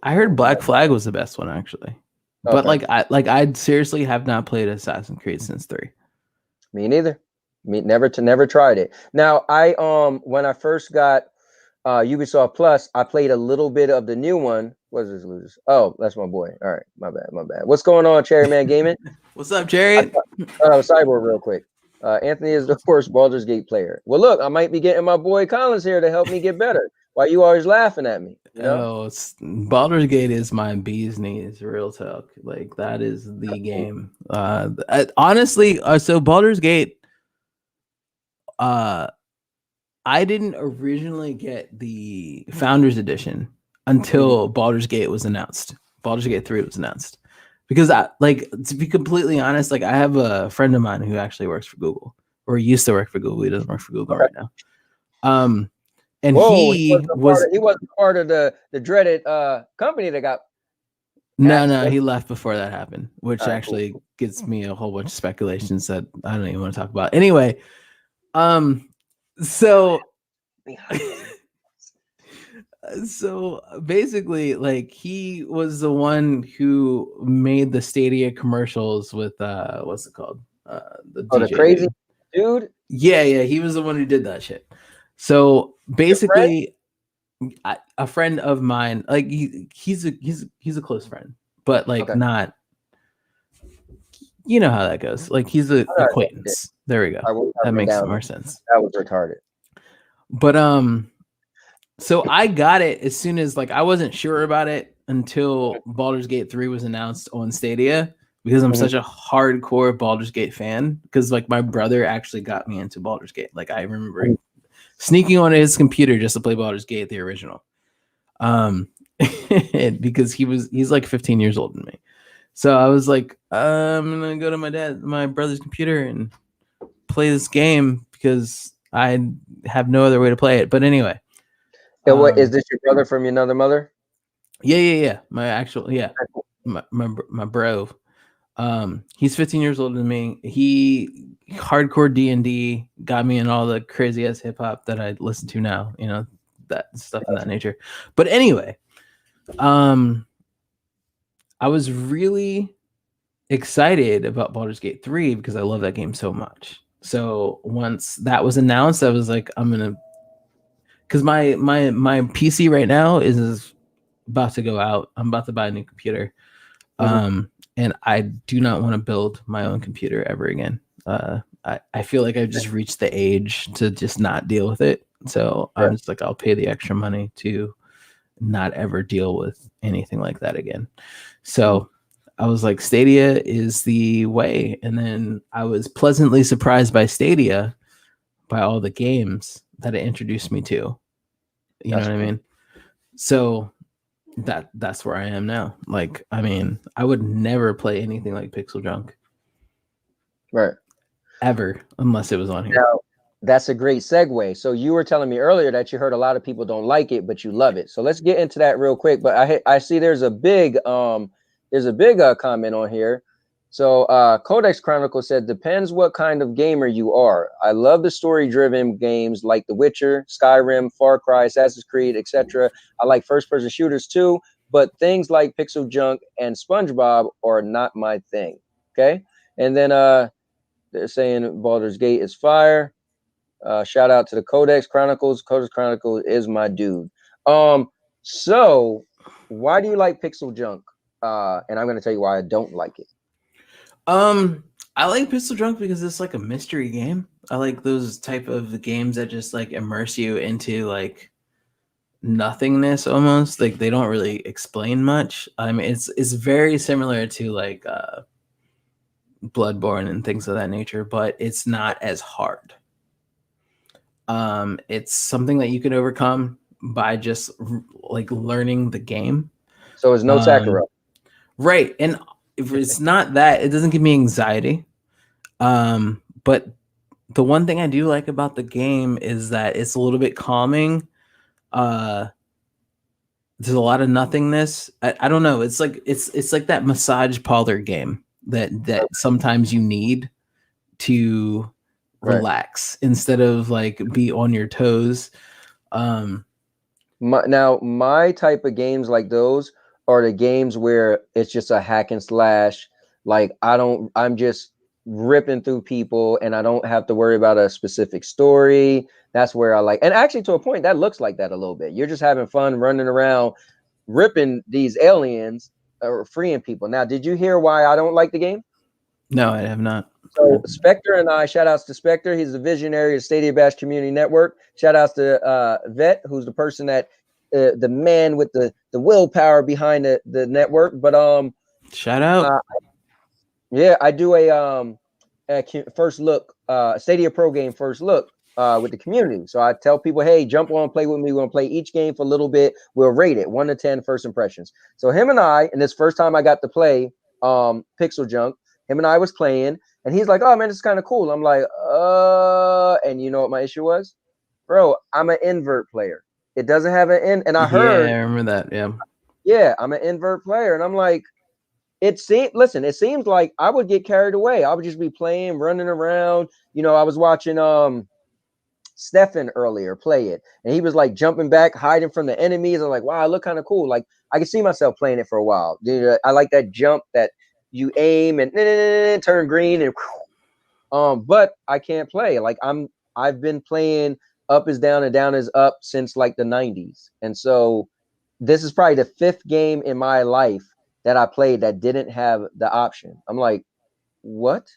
Speaker 2: I heard Black Flag was the best one actually. But I seriously have not played Assassin's Creed since 3.
Speaker 1: Me neither. Never tried it. Now when I first got Ubisoft Plus, I played a little bit of the new one. What is this losers? Oh, that's my boy. All right, my bad. What's going on, Cherry Man Gaming?
Speaker 2: What's up, Cherry?
Speaker 1: Cyborg real quick. Anthony is the worst Baldur's Gate player. Well, look, I might be getting my boy Collins here to help me get better. Why you always laughing at me? You know?
Speaker 2: Baldur's Gate is my bee's knees, real talk. Like that is the game. Honestly, so Baldur's Gate, I didn't originally get the Founders Edition until Baldur's Gate was announced. Baldur's Gate 3 was announced. Because to be completely honest, like I have a friend of mine who actually works for Google, or he used to work for Google. He doesn't work for Google right now. And he
Speaker 1: wasn't part of the dreaded company that got.
Speaker 2: No, he left before that happened, which actually gets me a whole bunch of speculations that I don't even want to talk about. Anyway, so basically, like he was the one who made the Stadia commercials with what's it called?
Speaker 1: The crazy dude.
Speaker 2: Yeah, he was the one who did that shit. So basically, a friend of mine, like he's a close friend, but like not. You know how that goes. Like he's an acquaintance. There we go. That makes more sense.
Speaker 1: That was retarded.
Speaker 2: But so I got it as soon as I wasn't sure about it until Baldur's Gate 3 was announced on Stadia because I'm such a hardcore Baldur's Gate fan. Because my brother actually got me into Baldur's Gate. Like I remember sneaking onto his computer just to play Baldur's Gate, the original. Because he's like 15 years older than me. So I was like, I'm gonna go to my brother's computer and play this game because I have no other way to play it. But anyway.
Speaker 1: What is this your brother from another mother?
Speaker 2: Yeah. My bro. He's 15 years older than me. He hardcore D&D, got me in all the crazy ass hip hop that I listen to now, that stuff of that nature. But anyway, I was really excited about Baldur's Gate 3 because I love that game so much. So once that was announced, I was like, I'm gonna, because my PC right now is about to go out. I'm about to buy a new computer, and I do not want to build my own computer ever again. I feel like I've just reached the age to just not deal with it. So I'm just like, I'll pay the extra money to not ever deal with anything like that again. So I was like, Stadia is the way. And then I was pleasantly surprised by Stadia, by all the games that it introduced me to. You know what I mean? So that's where I am now. Like, I mean, I would never play anything like Pixel Junk.
Speaker 1: Right.
Speaker 2: Ever, unless it was on here.
Speaker 1: Now, that's a great segue. So you were telling me earlier that you heard a lot of people don't like it, but you love it. So let's get into that real quick. But I see there's a big comment on here. So Codex Chronicle said, depends what kind of gamer you are. I love the story-driven games like The Witcher, Skyrim, Far Cry, Assassin's Creed, etc. I like first-person shooters too, but things like Pixel Junk and SpongeBob are not my thing. Okay, and then they're saying Baldur's Gate is fire. Shout out to the Codex Chronicles. Codex Chronicles is my dude. So why do you like Pixel Junk? And I'm going to tell you why I don't like it.
Speaker 2: I like Pixel Junk because it's like a mystery game. I like those type of games that just like immerse you into like nothingness almost. Like they don't really explain much. I mean, it's very similar to like Bloodborne and things of that nature, but it's not as hard. It's something that you can overcome by just like learning the game.
Speaker 1: So it's no Sakura.
Speaker 2: Right. And if it's not that, it doesn't give me anxiety. But the one thing I do like about the game is that it's a little bit calming. There's a lot of nothingness. I don't know. It's like like that massage parlor game that sometimes you need to relax instead of like be on your toes.
Speaker 1: My type of games like those are the games where it's just a hack and slash. Like I'm just ripping through people and I don't have to worry about a specific story. That's where I like, and actually to a point that looks like that a little bit. You're just having fun running around, ripping these aliens or freeing people. Now, did you hear why I don't like the game?
Speaker 2: No, I have not.
Speaker 1: So Spectre and I, shout outs to Spectre. He's the visionary of Stadia Bash Community Network. Shout outs to Vet, who's the person that the man with the willpower behind the network. But
Speaker 2: shout out.
Speaker 1: Yeah, I do a first look, Stadia Pro game first look with the community. So I tell people, hey, jump on, play with me. We're gonna play each game for a little bit. We'll rate it 1 to 10 first impressions. So him and I, and this first time I got to play Pixel Junk, him and I was playing, and he's like, oh man, this is kind of cool. I'm like, and you know what my issue was? Bro, I'm an invert player. It doesn't have an in, and I heard,
Speaker 2: I remember that.
Speaker 1: Yeah, I'm an invert player, and I'm like, it seems like I would get carried away. I would just be playing, running around. You know, I was watching Stefan earlier play it, and he was like jumping back, hiding from the enemies. I'm like, wow, I look kind of cool. Like I can see myself playing it for a while. I like that jump that you aim and turn green and but I can't play. Like I've been playing up is down and down is up since like the 90s. And so this is probably the 5th game in my life that I played that didn't have the option. I'm like, what?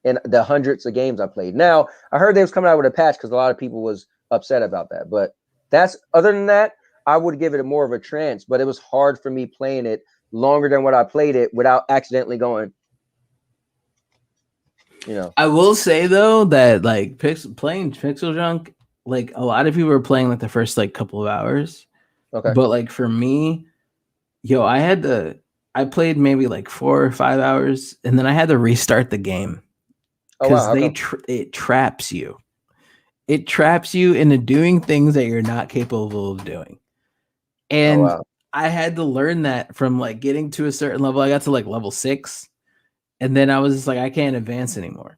Speaker 1: And the hundreds of games I played. Now, I heard they was coming out with a patch because a lot of people was upset about that. But that's, other than that, I would give it more of a chance. But it was hard for me playing it longer than what I played it without accidentally going, you know.
Speaker 2: I will say though that like playing Pixel Junk, like a lot of people are playing like the first like couple of hours.
Speaker 1: Okay.
Speaker 2: But like for me, I played maybe like 4 or 5 hours, and then I had to restart the game because it traps you. It traps you into doing things that you're not capable of doing. And I had to learn that from like getting to a certain level. I got to like level 6, and then I was just like, I can't advance anymore.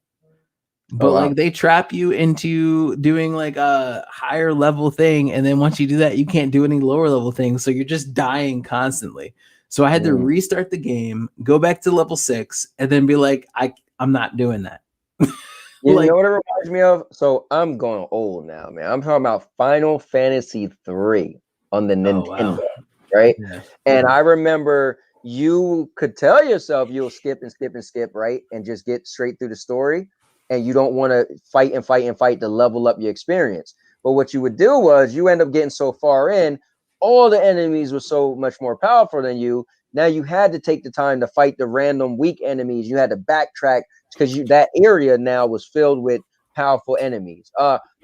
Speaker 2: But like they trap you into doing like a higher level thing, and then once you do that, you can't do any lower level things, so you're just dying constantly. So I had to restart the game, go back to level 6, and then be like, I'm not doing that.
Speaker 1: You know what it reminds me of? So I'm going old now, man. I'm talking about Final Fantasy 3 on the Nintendo, right? Yeah. And I remember you could tell yourself you'll skip and skip and skip, right? And just get straight through the story. And you don't want to fight and fight and fight to level up your experience. But what you would do was you end up getting so far in, all the enemies were so much more powerful than you. Now you had to take the time to fight the random weak enemies. You had to backtrack because that area now was filled with powerful enemies.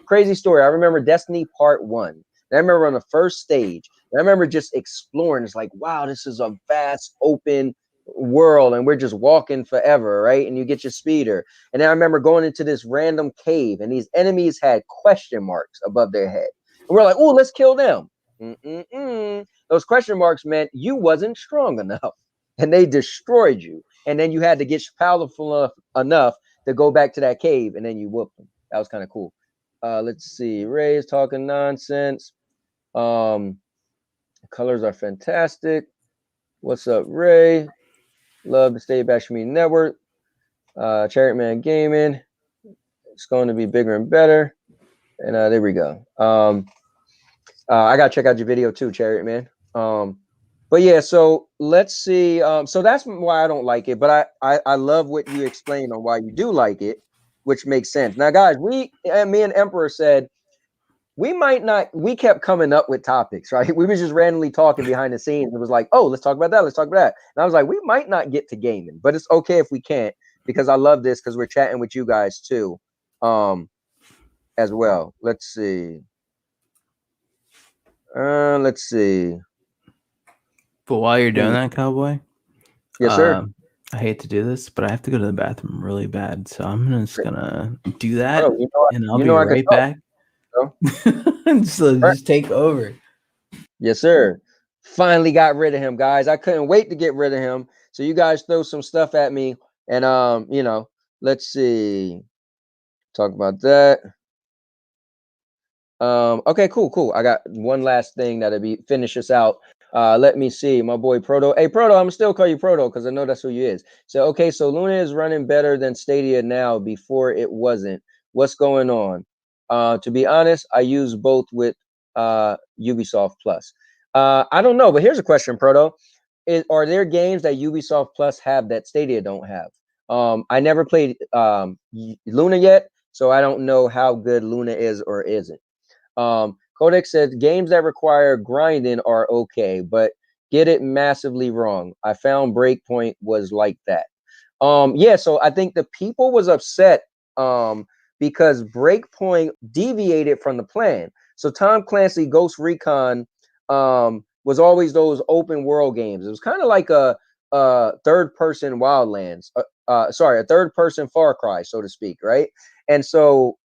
Speaker 1: Crazy story. I remember Destiny Part 1. And I remember on the first stage, and I remember just exploring. It's like, wow, this is a vast open world and we're just walking forever, right? And you get your speeder. And then I remember going into this random cave and these enemies had question marks above their head. And we're like, oh, let's kill them. Those question marks meant you wasn't strong enough and they destroyed you. And then you had to get powerful enough to go back to that cave and then you whooped them. That was kind of cool. Let's see. Ray is talking nonsense. Colors are fantastic. What's up, Ray? Love the Stadia Bash Community Network. Chariot Man Gaming. It's going to be bigger and better. And there we go. I got to check out your video too, Chariot Man. But yeah, so let's see. So that's why I don't like it. But I love what you explained on why you do like it, which makes sense. Now, guys, me and Emperor said we might not. We kept coming up with topics, right? We were just randomly talking behind the scenes. It was like, oh, let's talk about that. Let's talk about that. And I was like, we might not get to gaming, but it's okay if we can't because I love this because we're chatting with you guys too, as well. Let's see. Let's see.
Speaker 2: But while you're doing that, Cowboy,
Speaker 1: Yes, sir.
Speaker 2: I hate to do this, but I have to go to the bathroom really bad, so I'm just gonna do that,
Speaker 1: Oh,
Speaker 2: and I'll be right back. So just take over.
Speaker 1: Yes, sir. Finally got rid of him, guys. I couldn't wait to get rid of him. So you guys throw some stuff at me, and let's see. Talk about that. Okay, cool. I got one last thing that'll be finish us out. Let me see, my boy Proto. Hey, Proto, I'm still call you Proto because I know that's who you is. So okay, so Luna is running better than Stadia now. Before it wasn't. What's going on? To be honest, I use both with Ubisoft Plus. I don't know, but here's a question, Proto. Are there games that Ubisoft Plus have that Stadia don't have? I never played Luna yet, so I don't know how good Luna is or isn't. Codex says games that require grinding are okay, but get it massively wrong. I found Breakpoint was like that. Yeah, so I think the people was upset because Breakpoint deviated from the plan. So Tom Clancy Ghost Recon was always those open world games. It was kind of like a third person Wildlands. Sorry, a third person Far Cry, so to speak, right? And so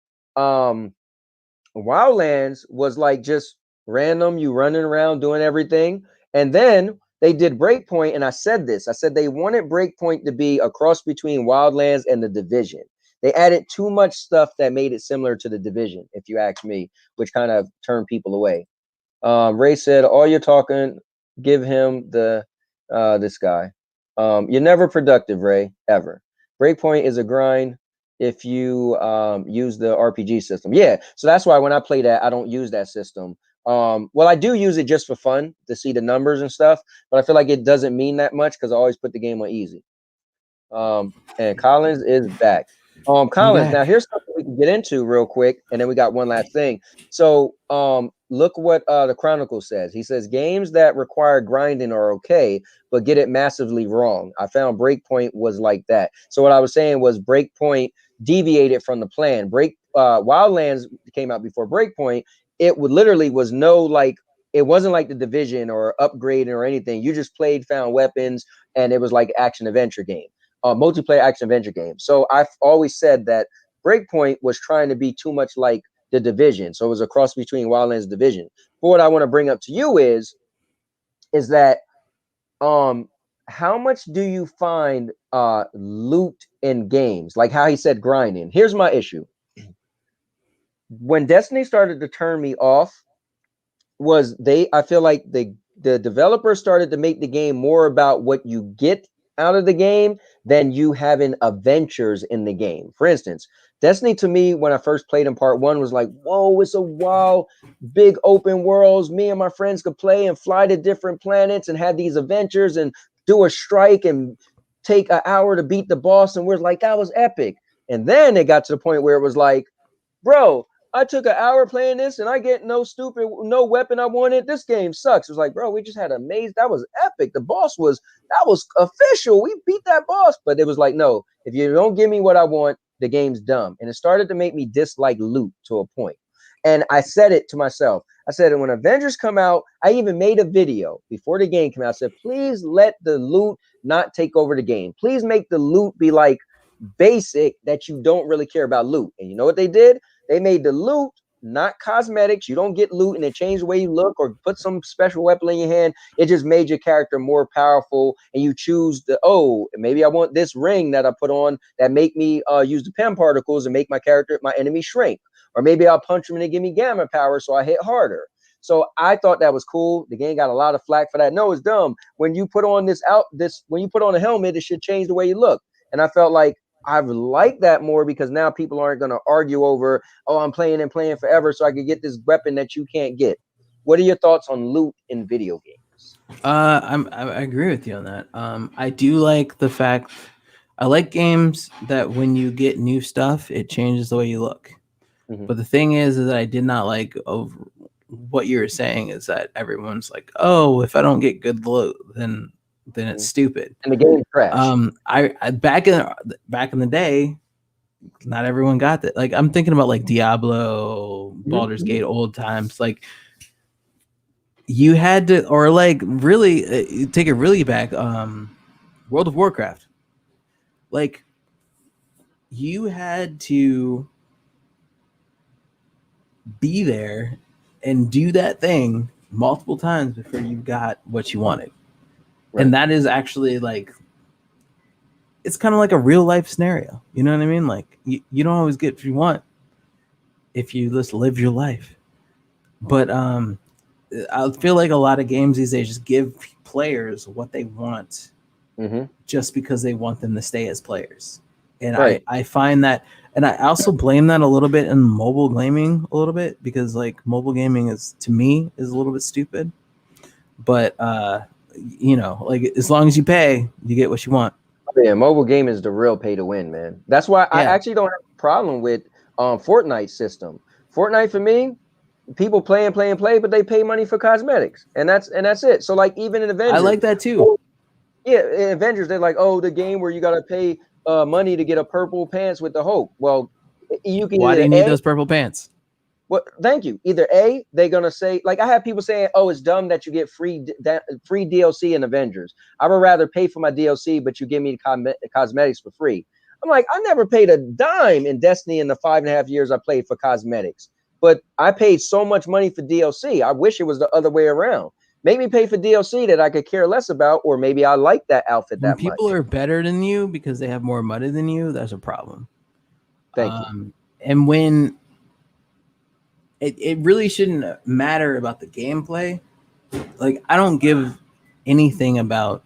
Speaker 1: Wildlands was like just random, you running around doing everything. And then they did Breakpoint, and I said this. I said they wanted Breakpoint to be a cross between Wildlands and the Division. They added too much stuff that made it similar to the Division, if you ask me, which kind of turned people away. Ray said, all you're talking, give him the this guy. You're never productive, Ray, ever. Breakpoint is a grind if you use the RPG system. Yeah, so that's why when I play that, I don't use that system. Well, I do use it just for fun to see the numbers and stuff, but I feel like it doesn't mean that much because I always put the game on easy. And Collins is back. Collins, now here's something we can get into real quick, and then we got one last thing. So, look what the Chronicle says. He says games that require grinding are okay, but get it massively wrong. I found Breakpoint was like that. So what I was saying was Breakpoint deviated from the plan. Wildlands came out before Breakpoint. It would literally was no like it wasn't like the Division or upgrading or anything. You just played, found weapons, and it was like action adventure game. Multiplayer action adventure game. So I've always said that Breakpoint was trying to be too much like the Division. So it was a cross between Wildlands and Division. But what I want to bring up to you is that how much do you find loot in games? Like how he said grinding. Here's my issue. When Destiny started to turn me off, was I feel like the developers started to make the game more about what you get out of the game than you having adventures in the game. For instance, Destiny to me, when I first played in part one, was like, whoa, it's a wild, big open worlds. Me and my friends could play and fly to different planets and have these adventures and do a strike and take an hour to beat the boss. And we're like, that was epic. And then it got to the point where it was like, bro, I took an hour playing this and I get no weapon I wanted. This game sucks. It was like, bro, we just had a maze. That was epic. That was official. We beat that boss. But it was like, no, if you don't give me what I want, the game's dumb. And it started to make me dislike loot to a point. And I said it to myself. I said, when Avengers come out, I even made a video before the game came out. I said, please let the loot not take over the game. Please make the loot be like basic that you don't really care about loot. And you know what they did? They made the loot not cosmetics. You don't get loot and it changed the way you look or put some special weapon in your hand. It just made your character more powerful, and you choose maybe I want this ring that I put on that make me use the PEM particles and make my enemy shrink. Or maybe I'll punch him and they give me gamma power so I hit harder. So I thought that was cool. The game got a lot of flack for that. No, it's dumb. When you put on when you put on a helmet, it should change the way you look. And I felt like I've liked that more because now people aren't going to argue over, oh, I'm playing and playing forever so I can get this weapon that you can't get. What are your thoughts on loot in video games?
Speaker 2: I agree with you on that. I do like the fact I like games that when you get new stuff, it changes the way you look.
Speaker 1: Mm-hmm.
Speaker 2: But the thing is that I did not like of what you were saying is that everyone's like, oh, if I don't get good loot, then it's stupid.
Speaker 1: And the game trash.
Speaker 2: I back in the day, not everyone got that. Like I'm thinking about like Diablo, Baldur's Gate, old times. Like you had to, or like really take it really back. World of Warcraft. Like you had to be there and do that thing multiple times before you got what you wanted. Right. And that is actually like, it's kind of like a real life scenario. You know what I mean? Like you don't always get what you want if you just live your life. But I feel like a lot of games these days just give players what they want just because they want them to stay as players. And right. I find that, and I also blame that a little bit in mobile gaming a little bit, because like mobile gaming is, to me, is a little bit stupid. But you know, like as long as you pay, you get what you want.
Speaker 1: Yeah, mobile game is the real pay to win, man. That's why I actually don't have a problem with Fortnite system. Fortnite for me, people play, but they pay money for cosmetics, and that's it. So like even in Avengers,
Speaker 2: I like that too.
Speaker 1: Yeah, in Avengers, they're like, oh, the game where you gotta pay money to get a purple pants with the Hulk. Well, you can.
Speaker 2: Why do you need those purple pants?
Speaker 1: Well, thank you. Either A, they're gonna say, like I have people saying, oh, it's dumb that you get free DLC in Avengers. I would rather pay for my DLC, but you give me cosmetics for free. I'm like, I never paid a dime in Destiny in the 5.5 years I played for cosmetics, but I paid so much money for DLC. I wish it was the other way around. Make me pay for DLC that I could care less about, or maybe I like that outfit that much.
Speaker 2: When people are better than you because they have more money than you, that's a problem.
Speaker 1: Thank you.
Speaker 2: And when it really shouldn't matter about the gameplay. Like I don't give anything about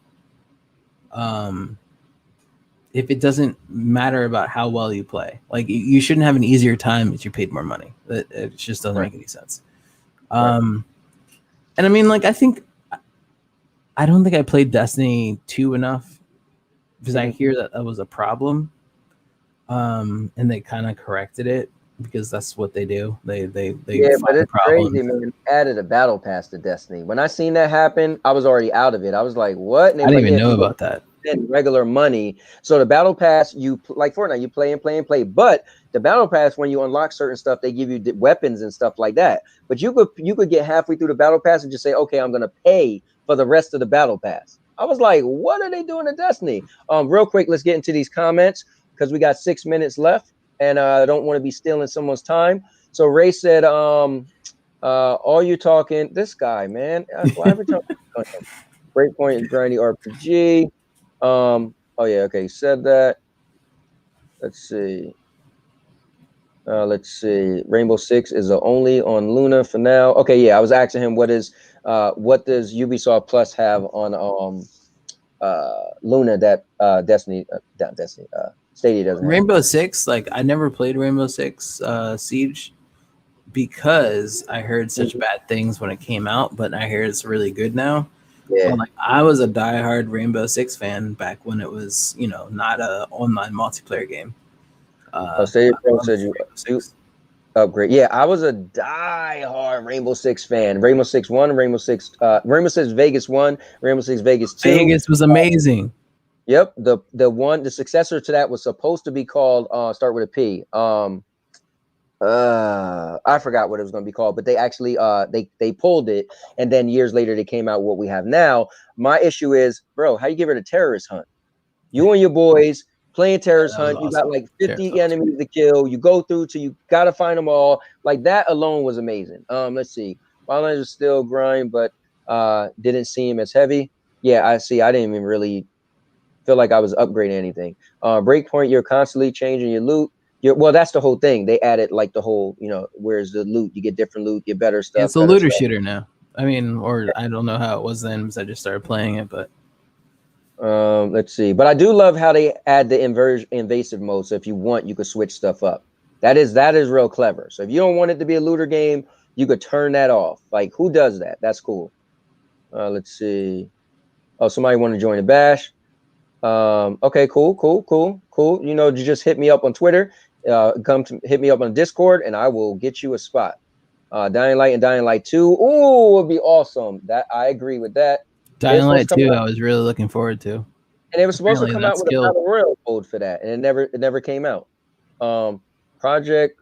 Speaker 2: if it doesn't matter about how well you play. Like you shouldn't have an easier time if you paid more money. It just doesn't make any sense. And I mean, like I don't think I played Destiny 2 enough because I hear that was a problem. And they kind of corrected it, because that's what they do. They
Speaker 1: but it's crazy, man. Added a battle pass to Destiny. When I seen that happen, I was already out of it. I was like, what? And
Speaker 2: I didn't even know about that.
Speaker 1: Regular money. So the battle pass, you like Fortnite, you play. But the battle pass, when you unlock certain stuff, they give you weapons and stuff like that. But you could get halfway through the battle pass and just say, okay, I'm gonna pay for the rest of the battle pass. I was like, what are they doing to Destiny? Real quick, let's get into these comments because we got 6 minutes left. And I don't want to be stealing someone's time. So Ray said, all you talking, this guy, man. Why every time Breakpoint is grindy RPG. Oh yeah, okay, said that. Let's see. Rainbow Six is only on Luna for now. Okay, yeah, I was asking him what does Ubisoft Plus have on Luna that Destiny Stadia doesn't have.
Speaker 2: Rainbow Six, like I never played Rainbow Six Siege because I heard such bad things when it came out, but I hear it's really good now. Yeah. But, like I was a diehard Rainbow Six fan back when it was, not a online multiplayer game.
Speaker 1: Stadia Pro said you upgrade. Yeah, I was a diehard Rainbow Six fan. Rainbow Six 1, Rainbow Six Vegas 1, Rainbow Six Vegas 2.
Speaker 2: Vegas was amazing.
Speaker 1: Yep, the successor to that was supposed to be called start with a P. I forgot what it was going to be called, but they actually they pulled it, and then years later they came out what we have now. My issue is, bro, how you give it a terrorist hunt? You and your boys playing terrorist hunt. You got like 50 enemies to kill. You go through till you gotta find them all. Like that alone was amazing. Let's see. Wildlands is still grind, but didn't seem as heavy. Yeah, I see. I didn't even really feel like I was upgrading anything. Breakpoint, you're constantly changing your loot. Well, that's the whole thing. They added like the whole, where's the loot? You get different loot, get better stuff.
Speaker 2: It's a looter shooter now. I mean, or I don't know how it was then because I just started playing it, but
Speaker 1: let's see. But I do love how they add the invasive mode. So if you want, you could switch stuff up. That is real clever. So if you don't want it to be a looter game, you could turn that off. Like who does that? That's cool. Let's see. Oh, somebody want to join the bash. Okay, cool. You know, you just hit me up on Twitter. Hit me up on Discord, and I will get you a spot. Dying Light and Dying Light 2. Ooh, would be awesome. That I agree with that.
Speaker 2: Dying Light 2, I was really looking forward to.
Speaker 1: And it was supposed to come out with a battle royale mode for that, and it never came out. Project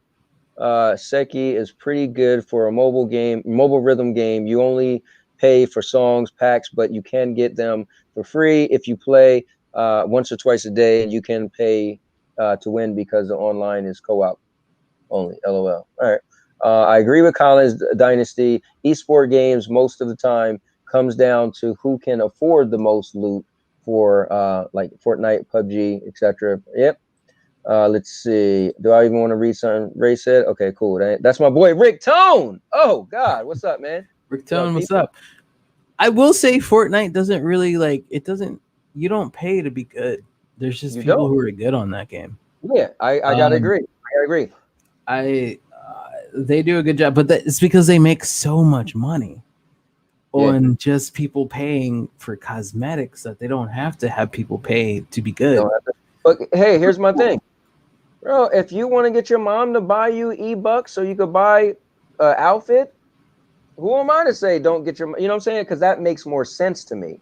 Speaker 1: Seki is pretty good for a mobile rhythm game. You only pay for songs, packs, but you can get them for free if you play once or twice a day, and you can pay to win because the online is co-op only. LOL. All right. I agree with Collins. Dynasty esport games most of the time comes down to who can afford the most loot for like Fortnite, PUBG, etc. Yep. Let's see. Do I even want to read something Ray said? Okay, cool. That's my boy Rick Tone. Oh God, what's up, man?
Speaker 2: Rick Tone, what's up? I will say Fortnite doesn't really you don't pay to be good. There's just people who are good on that game.
Speaker 1: Yeah, I gotta agree.
Speaker 2: They do a good job, but it's because they make so much money on just people paying for cosmetics that they don't have to have people pay to be good.
Speaker 1: But hey, here's my thing, bro. If you want to get your mom to buy you e-bucks so you could buy an outfit, who am I to say don't get your, you know what I'm saying? Because that makes more sense to me.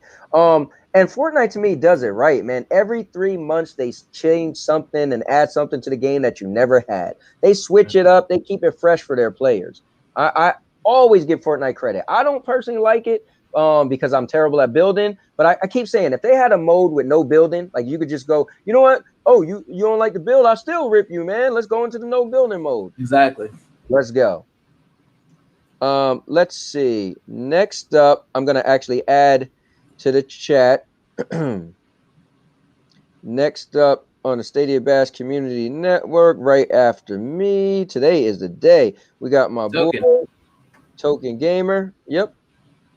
Speaker 1: And Fortnite to me does it right, man. Every 3 months they change something and add something to the game that you never had. They switch it up. They keep it fresh for their players. I always give Fortnite credit. I don't personally like it because I'm terrible at building. But I keep saying if they had a mode with no building, like you could just go, you know what? Oh, you don't like to build? I'll still rip you, man. Let's go into the no building mode.
Speaker 2: Exactly.
Speaker 1: Let's go. Let's see. Next up, I'm going to actually add to the chat. Next up on the Stadia Bash Community Network, right after me. Today is the day. We got my boy, Token Gamer. Yep.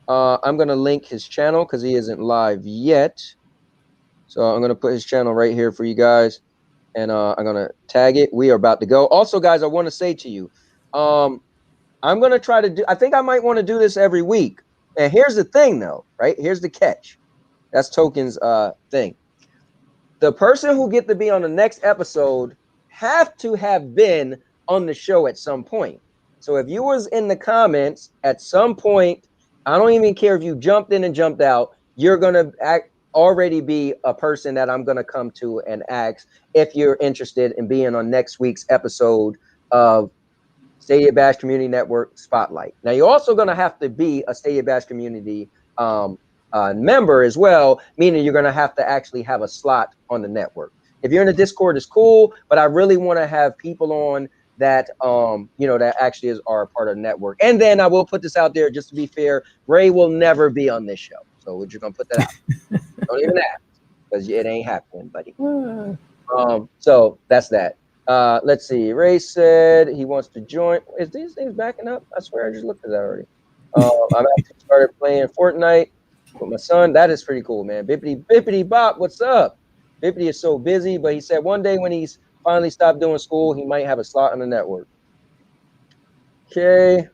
Speaker 1: I'm going to link his channel because he isn't live yet. So I'm going to put his channel right here for you guys. And I'm going to tag it. We are about to go. Also, guys, I want to say to you, I'm going to try to do, I think I might want to do this every week. And here's the thing though, right? Here's the catch. That's Token's thing. The person who get to be on the next episode have to have been on the show at some point. So if you was in the comments at some point, I don't even care if you jumped in and jumped out, you're going to already be a person that I'm going to come to and ask if you're interested in being on next week's episode of Stadia Bash Community Network Spotlight. Now, you're also going to have to be a Stadia Bash Community member as well, meaning you're going to have to actually have a slot on the network. If you're in the Discord, it's cool, but I really want to have people on that, you know, that actually are part of the network. And then I will put this out there just to be fair. Ray will never be on this show. So we're just going to put that out. Don't even ask because it ain't happening, buddy. So that's that. Let's see. Ray said he wants to join. Is these things backing up? I swear I just looked at that already. I'm actually started playing Fortnite with my son. That is pretty cool, man. Bippity Bop, what's up? Bippity is so busy, but he said one day when he's finally stopped doing school, he might have a slot on the network. Okay.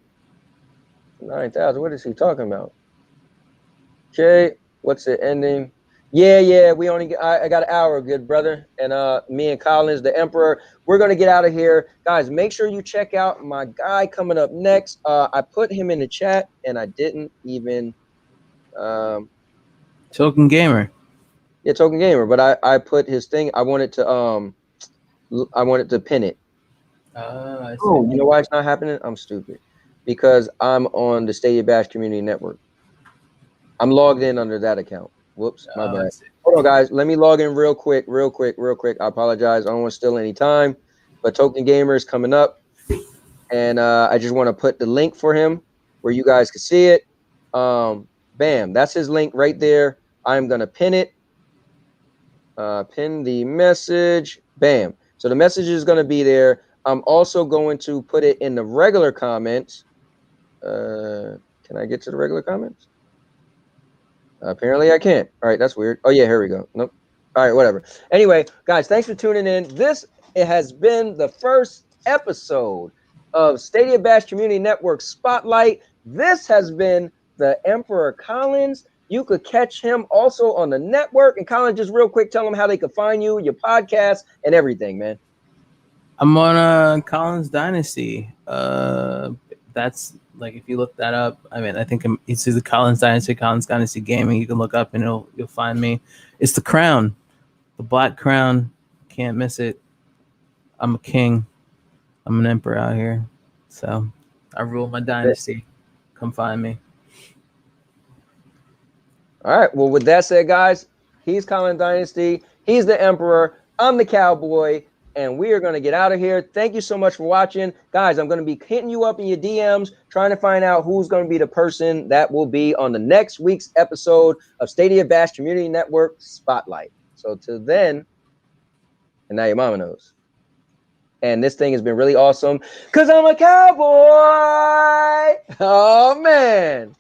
Speaker 1: 9,000. What is he talking about? Okay. What's it ending? Yeah. We only get, I got an hour, good brother. And me and Collins, the Emperor, we're gonna get out of here, guys. Make sure you check out my guy coming up next. I put him in the chat, and I didn't even.
Speaker 2: Token Gamer.
Speaker 1: Yeah, Token Gamer. But I put his thing. I wanted to pin it. Oh, you know why it's not happening? I'm stupid. Because I'm on the Stadia Bash Community Network. I'm logged in under that account. Whoops, my bad. Hold on, guys. Let me log in real quick. I apologize. I don't want to steal any time. But Token Gamer is coming up. And I just want to put the link for him where you guys can see it. Bam. That's his link right there. I'm going to pin it. Pin the message. Bam. So the message is going to be there. I'm also going to put it in the regular comments. Can I get to the regular comments? Apparently I can't. All right, that's weird. Oh yeah, here we go. Nope. All right, whatever. Anyway, guys, thanks for tuning in. It has been the first episode of Stadia Bash Community Network Spotlight. This has been the Emperor Collins. You could catch him also on the network. And Colin, just real quick, tell them how they could find you, your podcast, and everything, man.
Speaker 2: I'm on Collins Dynasty. That's like, if you look that up, I mean, I think it's either Collins Dynasty Gaming. You can look up and you'll find me. It's the crown, the black crown. Can't miss it. I'm a king. I'm an emperor out here. So I rule my dynasty. Come find me.
Speaker 1: All right. Well, with that said, guys, he's Colin Dynasty. He's the Emperor. I'm the Cowboy. And we are going to get out of here. Thank you so much for watching. Guys, I'm going to be hitting you up in your DMs, trying to find out who's going to be the person that will be on the next week's episode of Stadia Bash Community Network Spotlight. So till then, and now your mama knows. And this thing has been really awesome because I'm a cowboy. Oh, man.